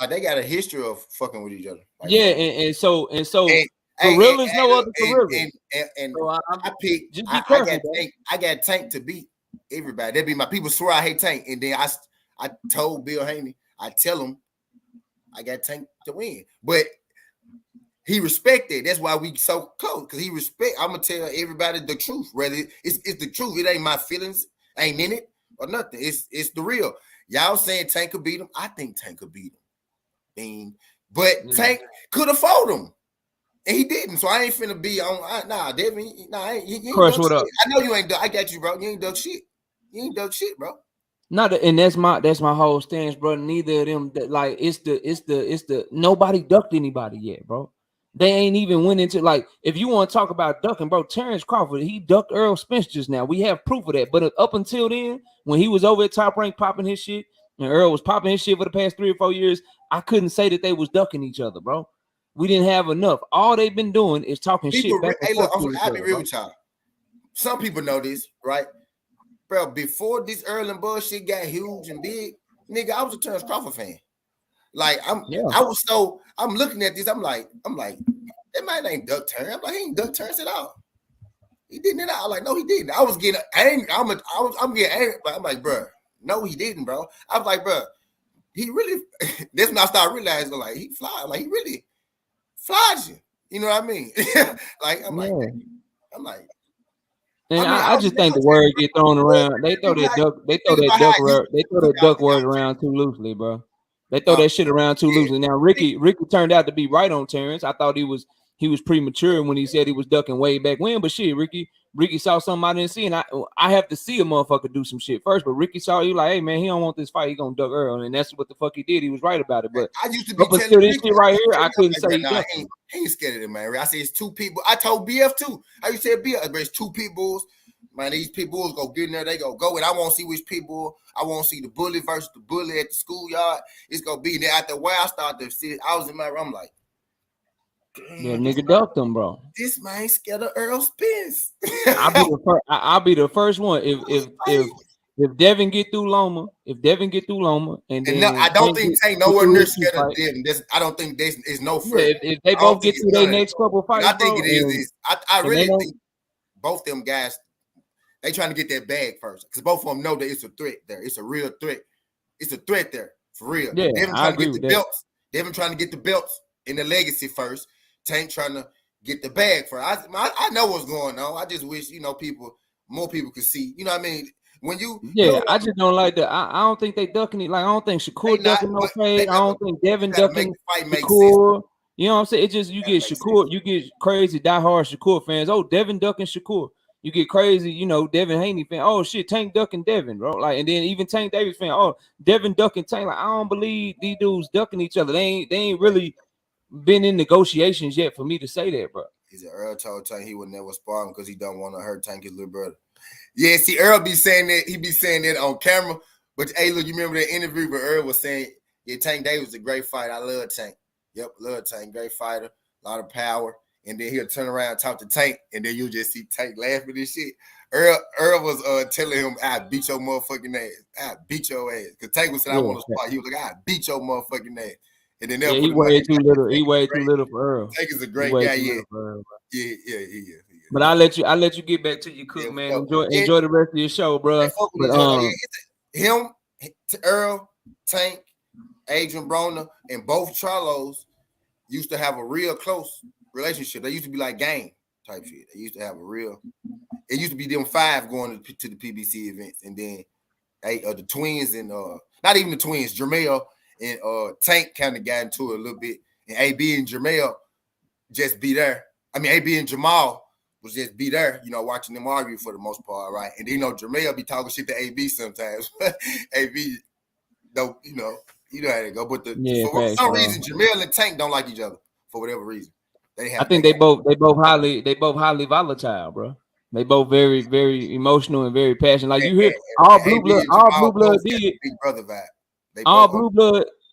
Speaker 1: they got a history of fucking with each other.
Speaker 4: Like, yeah, and so gorillas know other gorillas.
Speaker 1: And so I got Tank to beat everybody. That'd be my people swear I hate Tank, and then I told Bill Haney, I tell him I got Tank to win, but he respected. That's why we so close, because he respect. I'm gonna tell everybody the truth. Whether it's the truth, it ain't my feelings, ain't in it or nothing. It's the real. Y'all saying Tank could beat him? I think Tank could beat him. But Tank could have fought him, and he didn't. So I ain't finna be on. Devin. You ain't
Speaker 4: Crush, what up?
Speaker 1: I know you ain't. I got you, bro. You ain't done shit. You ain't done shit, bro.
Speaker 4: And that's my whole stance, bro. Neither of them, like, it's the nobody ducked anybody yet, bro. They ain't even went into, like, if you want to talk about ducking, bro, Terrence Crawford, he ducked Earl Spence just now. We have proof of that. But up until then, when he was over at Top Rank popping his shit, and Earl was popping his shit for the past 3 or 4 years, I couldn't say that they was ducking each other, bro. We didn't have enough. All they've been doing is talking shit back and forth.
Speaker 1: I'll be real with y'all. Some people know this, right? Bro, before this Earl and Bud shit got huge and big, nigga, I was a Terrence Crawford fan. Like, I'm looking at this, I'm like, that man ain't duck Terrence. I'm like, he ain't duck Terrence at all. He didn't at all. I'm like, no, he didn't. I was getting angry. I'm getting angry, but I'm like, bro, no, he didn't, bro. I was like, bro, he really. That's when I started realizing, like, he flies, like, he really flies you. You know what I mean? Like, I'm like.
Speaker 4: And I just think the word get thrown around. They throw that duck word around too loosely, bro. They throw that shit around too loosely. Now Ricky turned out to be right on Terrence. I thought he was premature when he said he was ducking way back when, but shit, Ricky saw something I didn't see, and I have to see a motherfucker do some shit first. But Ricky saw you like, hey man, he don't want this fight. He gonna duck Earl, and that's what the fuck he did. He was right about it. But
Speaker 1: I used to be
Speaker 4: telling this shit right here, I couldn't say
Speaker 1: he ain't scared of it, man. I say it's 2 people. I told BF too. I used to say BF, but it's 2 pit bulls. Man, these pit bulls go get in there. They go, and I want to see which pit bull. I want to see the bully versus the bully at the schoolyard. It's gonna be there. After a while, I started to see it. I was in my room like,
Speaker 4: yeah, nigga ducked him, bro.
Speaker 1: This man scared of Earl Spence.
Speaker 4: I'll be the first one. If Devin get through Loma, and then
Speaker 1: no, I don't think Tank nowhere near scared of Devin. I don't think there's no fear.
Speaker 4: If they both get through their next couple fights,
Speaker 1: I think it is. I really think both them guys, they trying to get that bag first, because both of them know that it's a threat there. It's a real threat. It's a threat there for real.
Speaker 4: Yeah,
Speaker 1: Devin trying to get the belts. Devin trying to get the belts in the legacy first. Tank trying to get the bag first. I know what's going on. I just wish more people could see. You know what I mean? When
Speaker 4: I just don't like that. I don't think they ducking it. Like, I don't think Shakur ducking no fade. I don't think Devin ducking Shakur. You know what I'm saying? It just, you get Shakur, you get crazy diehard Shakur fans. Oh, Devin ducking Shakur. you get crazy, you know, Devin Haney fan. Oh shit, Tank ducking Devin, bro. Like, and then even Tank Davis fan. Oh, Devin ducking Tank. Like, I don't believe these dudes ducking each other. They ain't really been in negotiations yet for me to say that, bro.
Speaker 1: He said Earl told Tank he would never spar him because he don't want to hurt Tank, his little brother. Yeah, see, Earl be saying that. He be saying that on camera. But hey, look, you remember that interview where Earl was saying, yeah, Tank Davis was a great fighter. I love Tank. Yep, love Tank. Great fighter. A lot of power. And then he'll turn around and talk to Tank, and then you just see Tank laughing and shit. Earl was telling him, I beat your motherfucking ass. I beat your ass. Because Tank was saying, I want to spar. He was like, I beat your motherfucking ass. And then they'll
Speaker 4: Yeah,
Speaker 1: put
Speaker 4: he
Speaker 1: him like,
Speaker 4: way too little. He way too little for Earl.
Speaker 1: Tank is a
Speaker 4: He
Speaker 1: great
Speaker 4: way
Speaker 1: guy,
Speaker 4: too
Speaker 1: yeah.
Speaker 4: little for Earl, bro.
Speaker 1: Yeah, he is.
Speaker 4: But I'll let you get back to your cook,
Speaker 1: Yeah,
Speaker 4: man.
Speaker 1: so,
Speaker 4: Enjoy the rest of your show, bro.
Speaker 1: they fuck with
Speaker 4: But
Speaker 1: each other. Him, Earl, Tank, Adrian Broner, and both Charlos used to have a real close relationship. They used to be like gang type shit. They used to have a real. It used to be them five going to the PBC events, and then the twins and not even the twins, Jermel and Tank kind of got into it a little bit, and AB and Jermel just be there. I mean, AB and Jamal was just be there, you know, watching them argue for the most part, right? And you know, Jermel be talking shit to AB sometimes. AB, though, you know how they go. But for some reason, Jermel and Tank don't like each other for whatever reason.
Speaker 4: I think they both highly volatile, bro. They both very, very emotional and very passionate. Like you hear, all blue blood did.
Speaker 1: Big brother vibe.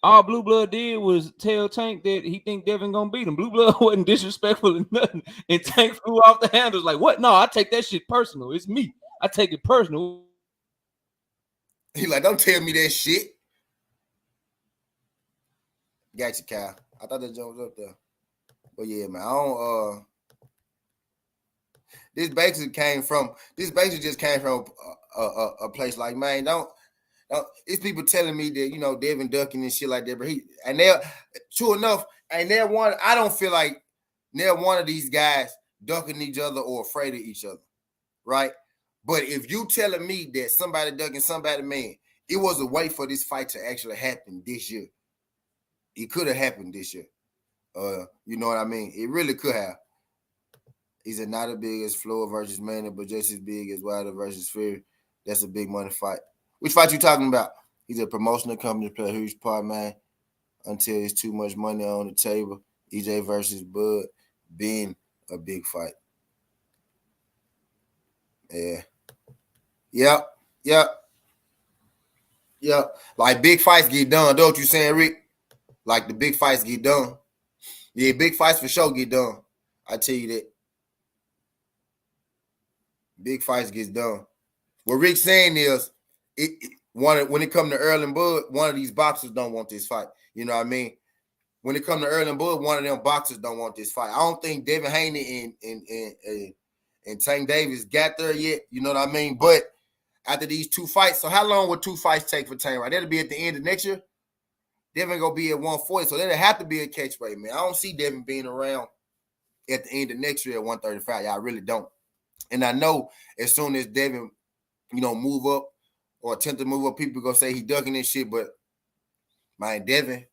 Speaker 4: All blue blood did was tell Tank that he think Devin gonna beat him. Blue blood wasn't disrespectful or nothing, and Tank flew off the handles like, "What? No, I take that shit personal. It's me. I take it personal."
Speaker 1: He like, don't tell me that shit. Gotcha, Kyle. I thought that joke was up there. But yeah, man, I don't. This basically just came from a place like, man, don't. It's people telling me that, you know, Devin ducking and shit like that, but true enough, and I don't feel like they're one of these guys ducking each other or afraid of each other, right? But if you telling me that somebody ducking somebody, man, it was a way for this fight to actually happen this year. It could have happened this year. You know what I mean? It really could have. He said not as big as Floyd versus Manning, but just as big as Wilder versus Fury. That's a big money fight. Which fight you talking about? He's a promotional company play a huge part, man. Until there's too much money on the table. EJ versus Bud being a big fight. Yeah. Yep. Like big fights get done, don't you saying, Rick? Like the big fights get done. Yeah, big fights for sure get done. I tell you that. Big fights gets done. What Rick's saying is, when it comes to Earl and Bud, one of these boxers don't want this fight. You know what I mean? When it comes to Earl and Bud, one of them boxers don't want this fight. I don't think Devin Haney and Tank Davis got there yet. You know what I mean? But after these two fights, so how long would two fights take for Tank? Right? That'll be at the end of next year. Devin gonna be at 140, so that'll have to be a catch weight, man. I don't see Devin being around at the end of next year at 135. Yeah, I really don't. And I know as soon as Devin, you know, move up or attempt to move up, people gonna say he ducking this shit. But man, Devin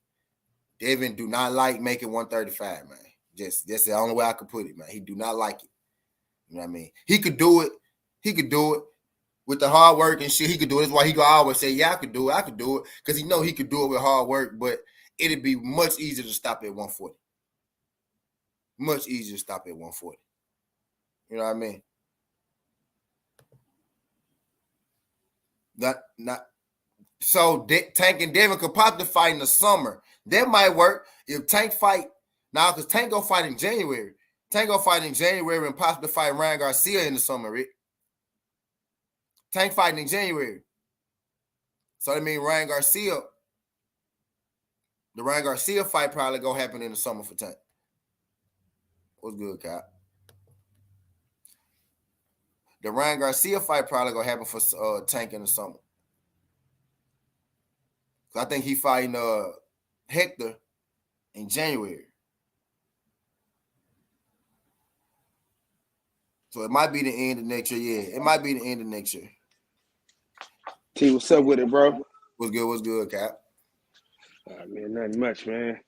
Speaker 1: do not like making 135, man. Just that's the only way I could put it, man. He do not like it. You know what I mean? He could do it. With the hard work and shit. He could do it. That's why he gonna always say, yeah, I could do it. Because he know he could do it with hard work, but it'd be much easier to stop at 140. Much easier to stop at 140. You know what I mean? So Tank and Devin could pop the fight in the summer. That might work if Tank fight now, because Tank go fight in January. Tank go fight in January and possibly fight Ryan Garcia in the summer, Rick. Tank fighting in January. So that means the Ryan Garcia fight probably gonna happen in the summer for Tank. What's good, Kyle? The Ryan Garcia fight probably gonna happen for Tank in the summer. I think he fighting Hector in January. So it might be the end of next year. Yeah, it might be the end of next year.
Speaker 5: T, what's up with it, bro?
Speaker 1: What's good, Cap?
Speaker 5: Man, nothing much, man.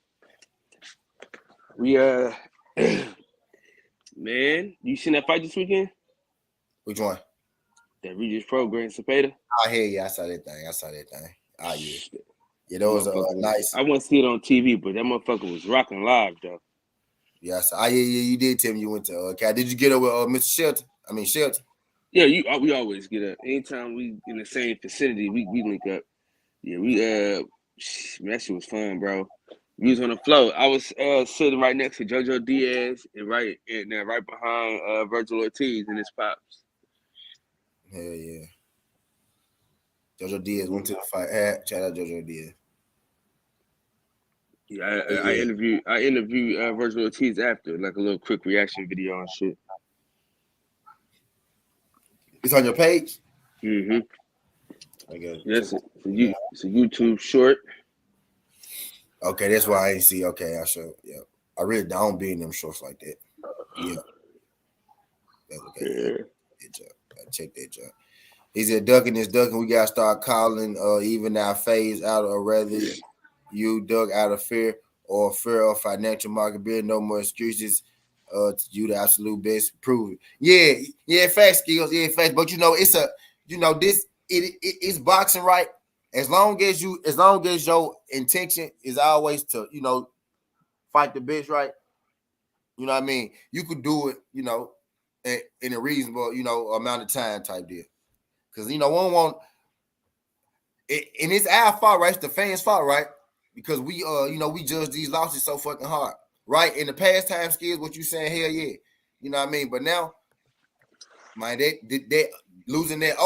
Speaker 5: We man, you seen that fight this weekend?
Speaker 1: Which one?
Speaker 5: That Regis Pro Grand Cepeda.
Speaker 1: Oh, hell yeah, I saw that thing. Oh, yeah. Yeah, that was nice.
Speaker 5: I want to see it on TV, but that motherfucker was rocking live, though.
Speaker 1: Yeah, yeah, you did tell me you went to Cat. Did you get up with Mr. Shelton? Shelton.
Speaker 5: Yeah, we always get up. Anytime we in the same vicinity, we link up. Yeah, man, that shit was fun, bro. We was on the floor. I was sitting right next to JoJo Diaz and right behind Virgil Ortiz and his pops.
Speaker 1: Hell yeah. JoJo Diaz went to the fight. Shout out JoJo Diaz.
Speaker 5: Yeah, I interviewed Virgil Ortiz after, like a little quick reaction video and shit.
Speaker 1: It's on your page?
Speaker 5: Mm-hmm.
Speaker 1: I guess.
Speaker 5: Yes, it's a YouTube short.
Speaker 1: Okay, that's why I ain't see. Okay, I show. Yeah, I really don't be in them shorts like that. Yeah. Okay. Yeah. I check that job. He said, ducking is ducking. We gotta start calling even our phase out, or rather you duck out of fear or fear of financial market being. No more excuses. To you the absolute best. Prove it. Yeah, facts, skills. Yeah, facts. But it's this it's boxing, right? As long as your intention is always to, fight the bitch, right? You know what I mean? You could do it, in a reasonable, amount of time type deal. Because, one want it, and it's our fault, right? It's the fans' fault, right? Because we we judge these losses so fucking hard. Right? In the past time, skills, what you saying, hell yeah. You know what I mean? But now, man, they losing that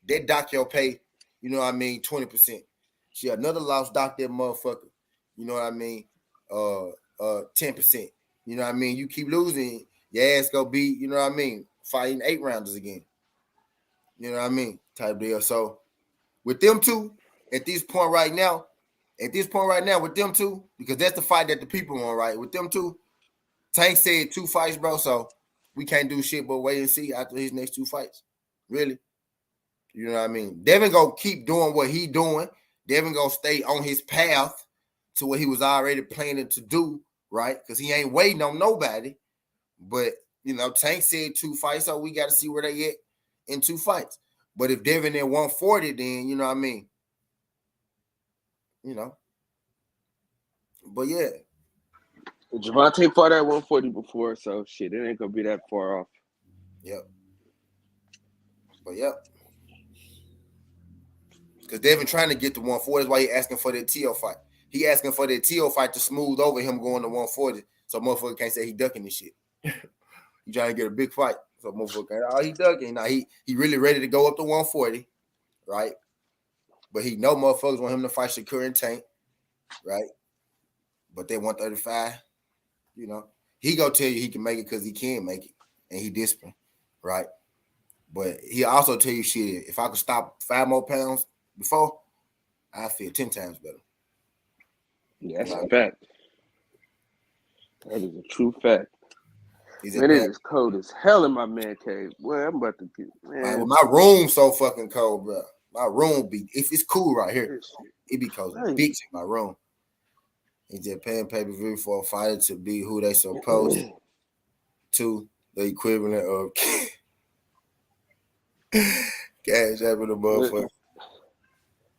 Speaker 1: that dock your pay, 20%. She another loss dock that motherfucker. You know what I mean? 10%. You know what I mean? You keep losing, your ass go be, you know what I mean, fighting 8 rounders again. You know what I mean? Type deal. So with them two, at this point right now, with them two, because that's the fight that the people want, right? With them two, Tank said 2 fights, bro. So we can't do shit but wait and see after his next 2 fights. Really. You know what I mean? Devin gonna keep doing what he doing. Devin gonna stay on his path to what he was already planning to do, right? Because he ain't waiting on nobody. But, Tank said 2 fights, so we got to see where they at in 2 fights. But if Devin at 140, then, you know what I mean? But yeah.
Speaker 5: Javante fought at 140 before, so shit, it ain't gonna be that far off.
Speaker 1: Yep. But yep. Because Devin trying to get to 140, that's why he asking for that T.O. fight. He asking for that T.O. fight to smooth over him going to 140, so motherfucker can't say he ducking this shit. He trying to get a big fight, so motherfucker, he ducking. Now he really ready to go up to 140, right? But he know motherfuckers want him to fight Shakur and Tank, right? But they 135, he gonna tell you he can make it because he can make it, and he disciplined, right? But he also tell you, shit, if I could stop 5 more pounds before, I feel 10 times better.
Speaker 5: Yeah, that's a fact. That is a true fact. Man, it is cold as hell in my man cave. Boy, I'm about to get, man.
Speaker 1: Well, my room's so fucking cold, bro. My room if it's cool right here, it be cold. Bitch in my room. He's just paying pay-per-view for a fighter to be who they supposed to, the equivalent of cash out with a motherfucker.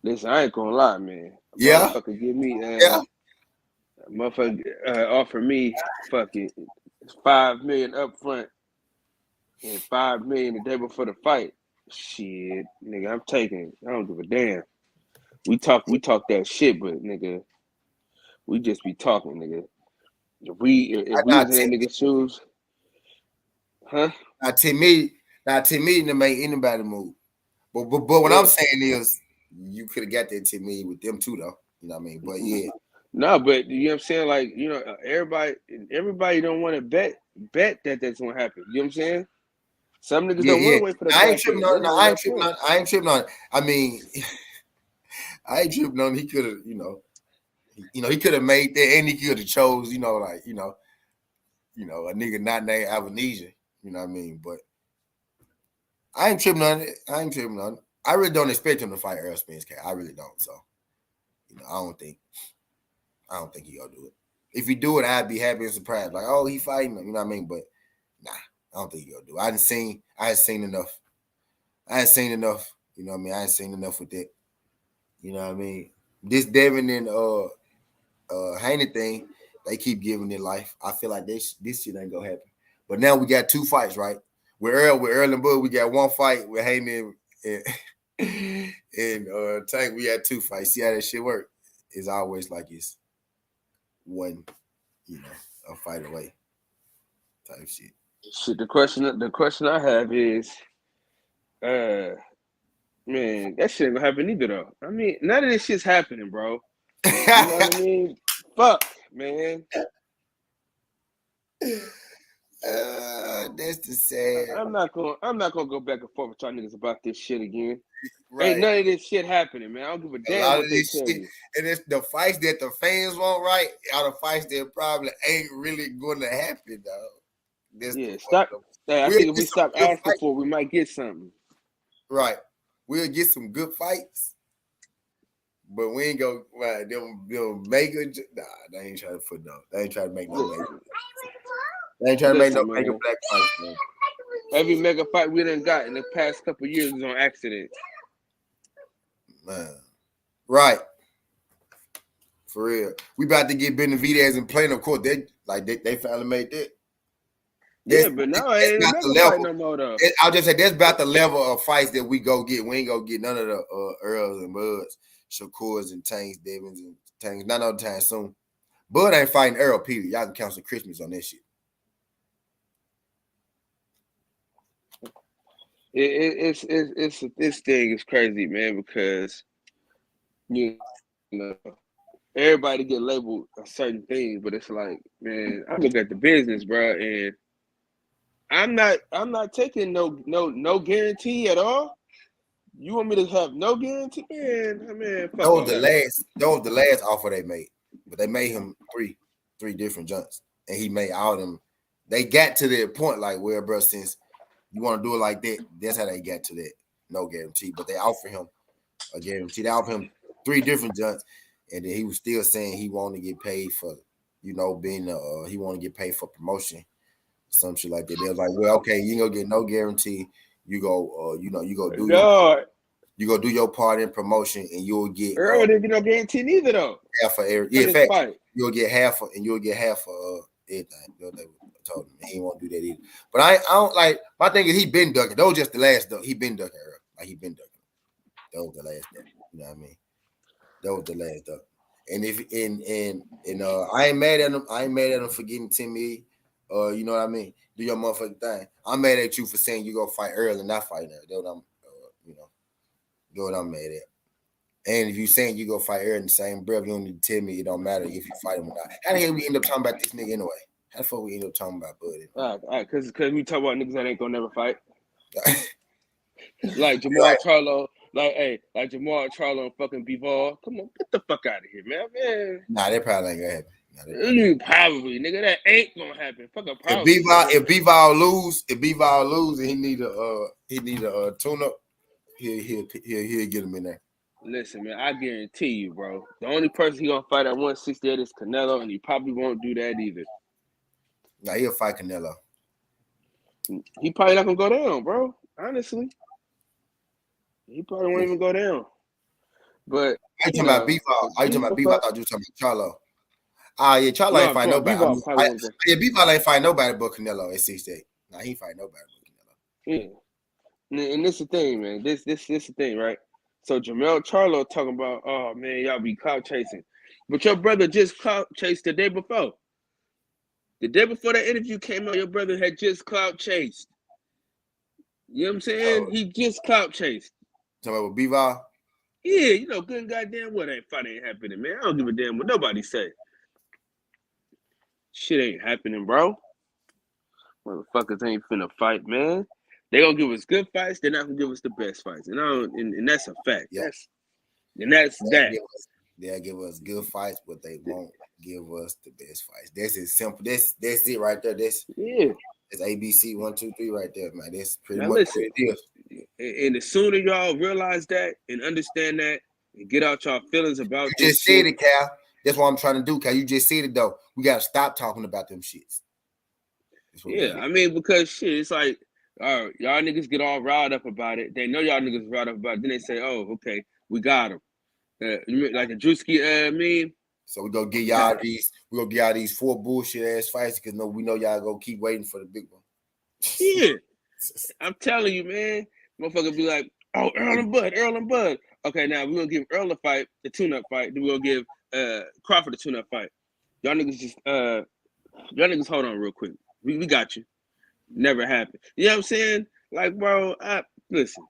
Speaker 5: Listen, I ain't gonna lie, man.
Speaker 1: Yeah.
Speaker 5: Motherfucker give me offer me fucking $5 million up front and $5 million the day before the fight. Shit, nigga, I'm taking. I don't give a damn. We talk that shit, but nigga, we just be talking, nigga. If we was in that nigga's shoes, huh?
Speaker 1: Not to me to make anybody move. But what I'm saying is, you could have got that to me with them too, though. You know what I mean? But yeah.
Speaker 5: No, but you know what I'm saying? Like, everybody don't want to bet that that's gonna happen. You know what I'm saying? Some niggas don't want to wait for the
Speaker 1: I ain't tripping on it. I ain't tripping on it. I mean, I ain't tripping on it. He could have, he could have made that, and he could have chose, a nigga not named Avanesia. You know what I mean? But I ain't tripping on it. I really don't expect him to fight Errol Spence. I really don't. So, I don't think he gonna do it. If he do it, I'd be happy and surprised. Like, oh, he fighting him. You know what I mean? But nah, I don't think he gonna do it. I ain't seen enough. You know what I mean? I ain't seen enough with that. You know what I mean? This Devin and Haney thing, they keep giving it life. I feel like this shit ain't gonna happen. But now we got 2 fights, right? With Earl and Bud, we got 1 fight. With Heyman and Tank, we had 2 fights. See how that shit work? It's always like it's one, a fight away type shit.
Speaker 5: Shit, the question I have is, man, that shit ain't gonna happen either though. I mean, none of this shit's happening, bro. You know what I mean? Fuck, man.
Speaker 1: That's the sad.
Speaker 5: I'm not gonna go back and forth with y'all niggas about this shit again.
Speaker 1: Right.
Speaker 5: Ain't none of this shit happening, man. I don't give a damn what they tell you.
Speaker 1: And it's the fights that the fans want, right? Are the fights that probably ain't really gonna happen, though.
Speaker 5: Stop. Hey, I think if we stop asking for it, we might get something.
Speaker 1: Right. We'll get some good fights, but we ain't go. Right, they'll make a. Nah, they ain't trying to put no. They ain't trying to make no mega. They ain't trying to make no mega black fights, man.
Speaker 5: Every mega fight we done got in the past couple of years was on accident.
Speaker 1: Man. Right. For real. We about to get Benavidez and Plano. Of course, they finally made that.
Speaker 5: But now it ain't not the level no more though.
Speaker 1: I'll just say that's about the level of fights that we go get. We ain't gonna get none of the Earls and Buds, Shakurs and Tanks, Devins and Tanks. Not no time soon. Bud ain't fighting Earl, period. Y'all can count some Christmas on that shit.
Speaker 5: This thing is crazy, man, because you know everybody get labeled a certain thing, but it's like, man, I look at the business, bro, and I'm not taking no guarantee at all. You want me to have no guarantee, man? Fuck
Speaker 1: that was the last offer they made, but they made him three different junks, and he made all of them. They got to their point, like, well, bro, since you want to do it like that, that's how they got to that. No guarantee, but they offer him a guarantee. They offer him 3 different junks, and then he was still saying he wanted to get paid for, being he want to get paid for promotion, some shit like that. They was like, well, okay, you ain't gonna get no guarantee. You go, you go do your part in promotion, and you'll get.
Speaker 5: Earl didn't get no guarantee neither, though.
Speaker 1: Half of every, in fact, you'll get half of everything. They told him he won't do that either. But I don't like. My thing is he been ducking. That was just the last duck. He been ducking Earl. Like he been ducking. That was the last duck. You know what I mean? That was the last duck. And if I ain't mad at him. I ain't mad at him for getting Timmy. You know what I mean? Do your motherfucking thing. I'm mad at you for saying you go fight Earl and not fight Earl. That's what I'm, that's what I'm mad at. And if you saying you go fight Earl in the same breath, you don't need to tell me it don't matter if you fight him or not. How the hell we end up talking about this nigga anyway? How the fuck we end up talking about Buddy?
Speaker 5: Because we talk about niggas that ain't gonna never fight. Like Jamal Charlo, like Jamal Charlo and fucking Bivol. Come on, get the fuck out of here, man.
Speaker 1: Nah, that probably ain't gonna happen.
Speaker 5: Probably, nigga, that ain't gonna happen. Fucking
Speaker 1: probably. If Bivol lose, and he need a tune up, he'll get him in there.
Speaker 5: Listen, man, I guarantee you, bro. The only person he gonna fight at 168 is Canelo, and he probably won't do that either.
Speaker 1: Nah, he'll fight Canelo.
Speaker 5: He probably not gonna go down, bro. Honestly, he probably won't even go down. But
Speaker 1: are you talking about Bivol? Are you talking about Bivol? I thought you were talking about Charlo. Yeah, Charlo ain't fight nobody. Bivol ain't fight nobody but Canelo at 68. Nah, he ain't fight nobody but
Speaker 5: Canelo. Yeah, and this the thing, man. This the thing, right? So Jamel Charlo talking about, oh man, y'all be clout chasing, but your brother just clout chased the day before. The day before that interview came out, your brother had just clout chased. You know what I'm saying? He just clout chased.
Speaker 1: Talking about Bivol?
Speaker 5: Yeah, good and goddamn well that fight ain't happening, man. I don't give a damn what nobody say. Shit ain't happening, bro. Motherfuckers ain't finna fight, man. They gonna give us good fights. They're not gonna give us the best fights, and that's a fact.
Speaker 1: Yeah.
Speaker 5: That's that.
Speaker 1: They'll give us good fights, but they won't give us the best fights. That's as simple. That's it right there. That's ABC 1, 2, 3 right there, man. That's pretty much what it is.
Speaker 5: And the sooner y'all realize that and understand that and get out y'all feelings about
Speaker 1: you just said it, Cal. That's what I'm trying to do, Cal. You just said it though. We gotta stop talking about them shits.
Speaker 5: Yeah, I mean, because shit, it's like, all right, y'all niggas get all riled up about it. They know y'all niggas riled up about it. Then they say, oh, okay, we got him. Like the Drewski meme.
Speaker 1: So we gonna get y'all these. We gonna get y'all these 4 bullshit ass fights because we know y'all gonna keep waiting for the big one.
Speaker 5: Yeah, I'm telling you, man. Motherfucker be like, oh, Earl and Bud. Okay, now we're gonna give Earl a fight, the tune-up fight. Then we're gonna give Crawford a tune-up fight. Y'all niggas hold on real quick. We got you. Never happened. You know what I'm saying? Like, bro, listen,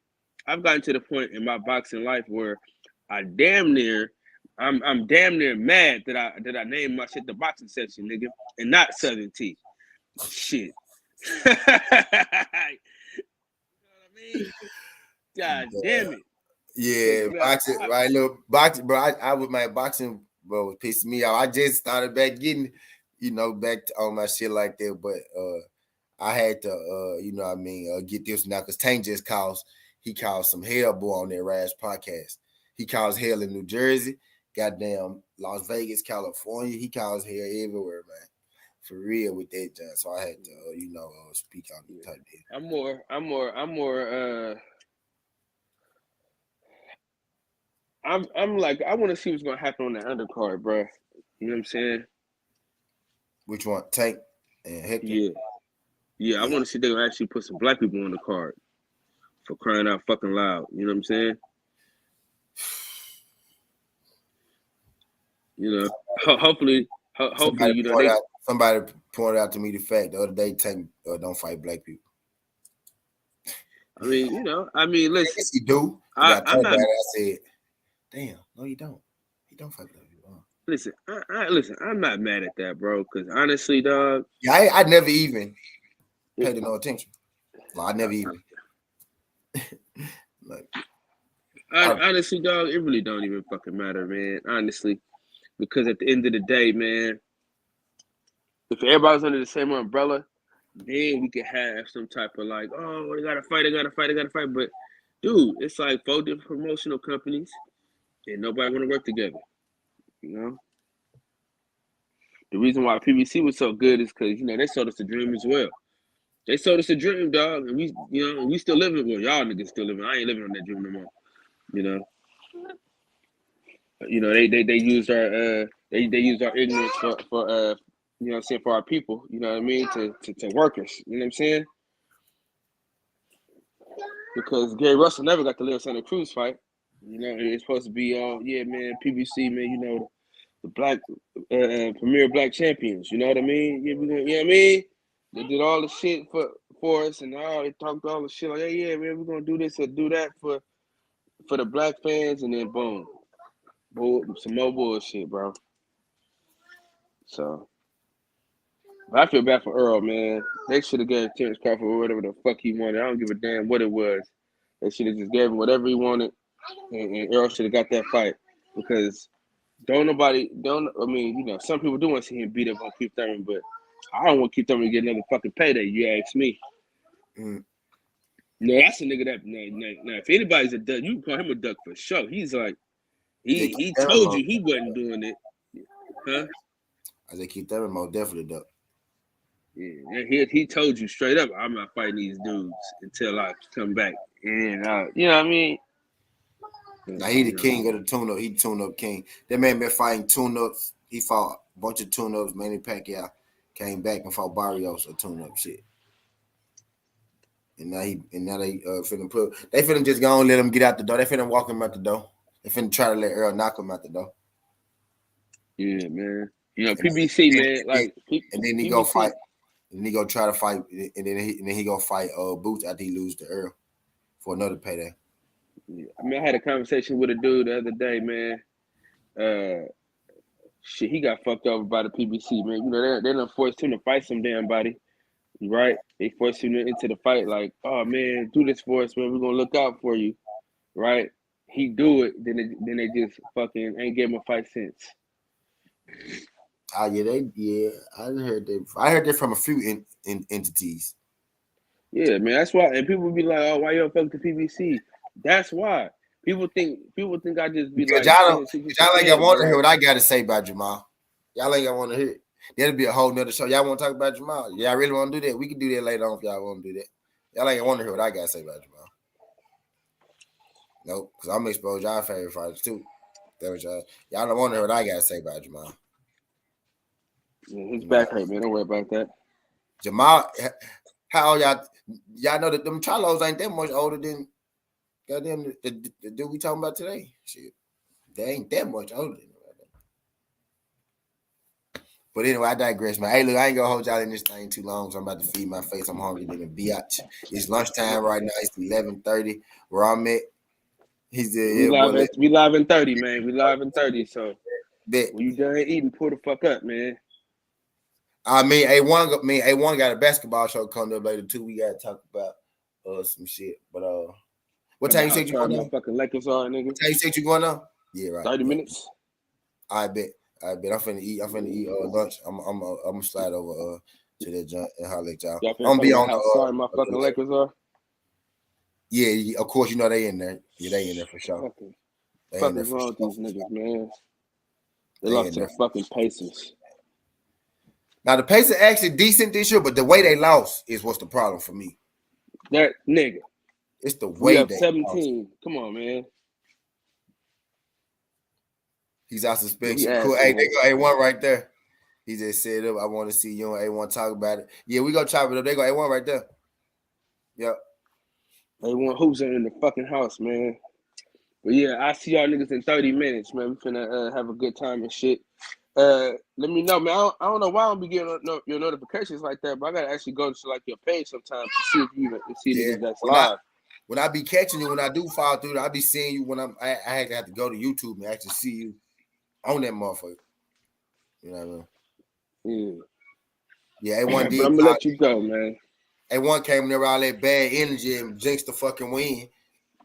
Speaker 5: I've gotten to the point in my boxing life where I'm damn near mad that I named my shit the boxing section, nigga, and not Southern T. Shit. You know what I mean? God damn it.
Speaker 1: Yeah, boxing, right? Look, boxing, bro. I with my boxing, bro, was pissing me off. I just started back getting, back on my shit like that, but I had to, get this now because Tank just he caused some hell, boy, on that Rash podcast. He caused hell in New Jersey, goddamn Las Vegas, California. He caused hell everywhere, man. For real with that, John. So I had to, speak on the type of thing.
Speaker 5: I'm more. I'm like, I want to see what's gonna happen on the undercard, bro. You know what I'm saying?
Speaker 1: Which one, Tank and Hector?
Speaker 5: Yeah. I want to see they gonna actually put some black people on the card for crying out fucking loud. You know what I'm saying? Hopefully,
Speaker 1: somebody pointed out to me the fact the other day Tank don't fight black people.
Speaker 5: I mean, listen.
Speaker 1: Yes, he do. I said, damn, no, you don't. He don't fight black people.
Speaker 5: Listen, listen. I'm not mad at that, bro. Because honestly, dog.
Speaker 1: Yeah, I never even paid no attention. I never even.
Speaker 5: Honestly, dog, it really don't even fucking matter, man. Honestly, because at the end of the day, man, if everybody's under the same umbrella, then we could have some type of like, oh, they gotta fight. But dude, it's like 4 different promotional companies, and nobody want to work together. You know, the reason why PBC was so good is because they sold us a dream as well. They sold us a dream, dog, and we still living. Well, y'all niggas still living. I ain't living on that dream no more. They used our used our ignorance for for our people. You know what I mean? To work us. You know what I'm saying? Because Gary Russell never got the Leo Santa Cruz fight. It's supposed to be yeah, man, PBC, man. The black premier black champions. You know what I mean? Yeah, you know what I mean? They did all the shit for us, and they talked all the shit like, hey, yeah, man, we're gonna do this or do that for the black fans, and then boom, some more bullshit, bro. So, but I feel bad for Earl, man. They should have gave Terrence Crawford whatever the fuck he wanted. I don't give a damn what it was. They should have just gave him whatever he wanted, and Earl should have got that fight because some people do want to see him beat up on Keith Thurman, but I don't want Keith Thurman to get another fucking payday. You ask me. No, that's a nigga that now if anybody's a duck, you can call him a duck for sure. He's like he told you he wasn't doing it, huh?
Speaker 1: I said Keith Thurman most definitely duck.
Speaker 5: Yeah, he told you straight up, I'm not fighting these dudes until I come back. And you know what I mean?
Speaker 1: Now he the king of the tune-up. He tune-up king. That man been fighting tune-ups. He fought a bunch of tune-ups. Manny Pacquiao came back and fought Barrios or tune-up shit. And now they finna just go and let him get out the door. They finna walk him out the door. They finna try to let Earl knock him out the door.
Speaker 5: Yeah, man. PBC, man. Like,
Speaker 1: and then he go fight. And he go try to fight. And then he go fight Boots after he lose to Earl for another payday.
Speaker 5: Yeah. I mean, I had a conversation with a dude the other day, man. Shit, he got fucked over by the PBC, man. They done forced him to fight some damn body, right? They forced him into the fight, like, oh man, do this for us, man. We're gonna look out for you, right? He do it, then they just fucking ain't give him a fight since.
Speaker 1: I heard that. I heard that from a few entities.
Speaker 5: Yeah, man, that's why. And people be like, "Oh, why you don't fuck the PBC?" That's why people think I just be
Speaker 1: because
Speaker 5: like,
Speaker 1: y'all ain't gonna want to hear what I got to say about Jamal. Y'all ain't gonna want to hear it. That'll be a whole nother show. Y'all want to talk about Jamal? Yeah, I really want to do that. We can do that later on if y'all want to do that. Y'all ain't want to hear what I got to say about Jamal. Nope, because I'm exposed y'all favorite fighters too. That was y'all don't want to hear what I got to say about Jamal.
Speaker 5: Yeah, his back hurt, man. Don't worry about that.
Speaker 1: Jamal, how old y'all know that them Charlos ain't that much older than goddamn the dude we talking about today. Shit, they ain't that much older than him. But anyway, I digress, man. Hey, look, I ain't gonna hold y'all in this thing too long, so I'm about to feed my face. I'm hungry than a biatch. It's lunchtime right now. It's 11:30 where I'm at. He's
Speaker 5: We live in 30, man. We live in 30. So
Speaker 1: bet.
Speaker 5: when you done eating, pull the fuck up, man.
Speaker 1: I mean, A1 got a basketball show coming up later too. We gotta talk about some shit. But what time you said you going on?
Speaker 5: Fucking Lakers are, nigga.
Speaker 1: What time you said you going on? Yeah, right.
Speaker 5: 30 minutes.
Speaker 1: I bet. I'm finna eat lunch. I'm gonna slide over to that joint and holler at y'all.
Speaker 5: Y'all
Speaker 1: I'm gonna be on
Speaker 5: how sorry my fucking Lakers are.
Speaker 1: Yeah, of course you know they in there. Yeah, they in there for sure.
Speaker 5: Fucking wrong with these niggas, man. They lost to the fucking Pacers.
Speaker 1: Now the Pacers actually decent this year, but the way they lost is what's the problem for me.
Speaker 5: That nigga.
Speaker 1: It's the way
Speaker 5: we have
Speaker 1: they
Speaker 5: 17.
Speaker 1: lost.
Speaker 5: Come on, man.
Speaker 1: He's out suspension. Cool. Hey, they go A1 right there. He just said up. I want to see you and A1 talk about it. Yeah, we gonna chop it up. They go A1 right there. Yep.
Speaker 5: A1 hoops are in the fucking house, man. But yeah, I see y'all niggas in 30 minutes, man. We finna have a good time and shit. Let me know, man. I don't know why I don't be getting your notifications like that, but I gotta actually go to like your page sometimes to see if you even see niggas that's live.
Speaker 1: When I be catching you, when I do fall through, I be seeing you when I have to go to YouTube and actually see you on that motherfucker. You know what I mean? Yeah, A1 did.
Speaker 5: But I'm gonna let you go, man.
Speaker 1: A1 came there with all that bad energy and jinxed the fucking win.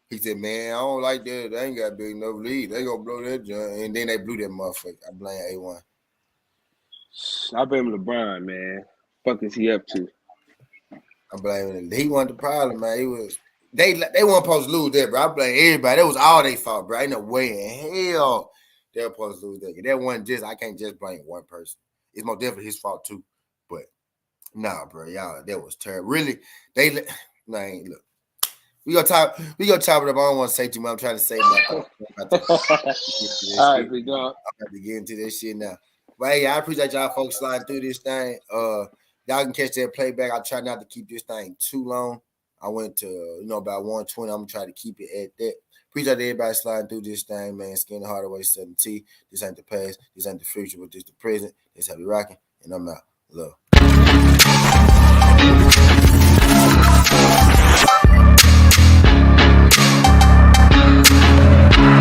Speaker 1: He said, man, I don't like that. They ain't got big enough lead. They gonna blow that joint. And then they blew that motherfucker. I blame A1.
Speaker 5: I blame LeBron, man. Fuck is he up to?
Speaker 1: I blame him. He wasn't the problem, man. He was they weren't supposed to lose that, bro. I blame everybody. That was all they fault, bro. Ain't no way in hell they were supposed to lose that. That wasn't just, I can't just blame one person. It's most definitely his fault too. But nah, bro, y'all, that was terrible. Really, look. We gonna chop it up. I don't want to say too much. I'm trying to say my thoughts.
Speaker 5: All right, big dog.
Speaker 1: I'm about to get into this shit now. But hey, I appreciate y'all folks sliding through this thing. Y'all can catch that playback. I try not to keep this thing too long. I went to about 120. I'm gonna try to keep it at that. Appreciate everybody sliding through this thing, man. Skin the Hardaway 7T. This ain't the past. This ain't the future, but this the present. This how we rocking. And I'm out. Love.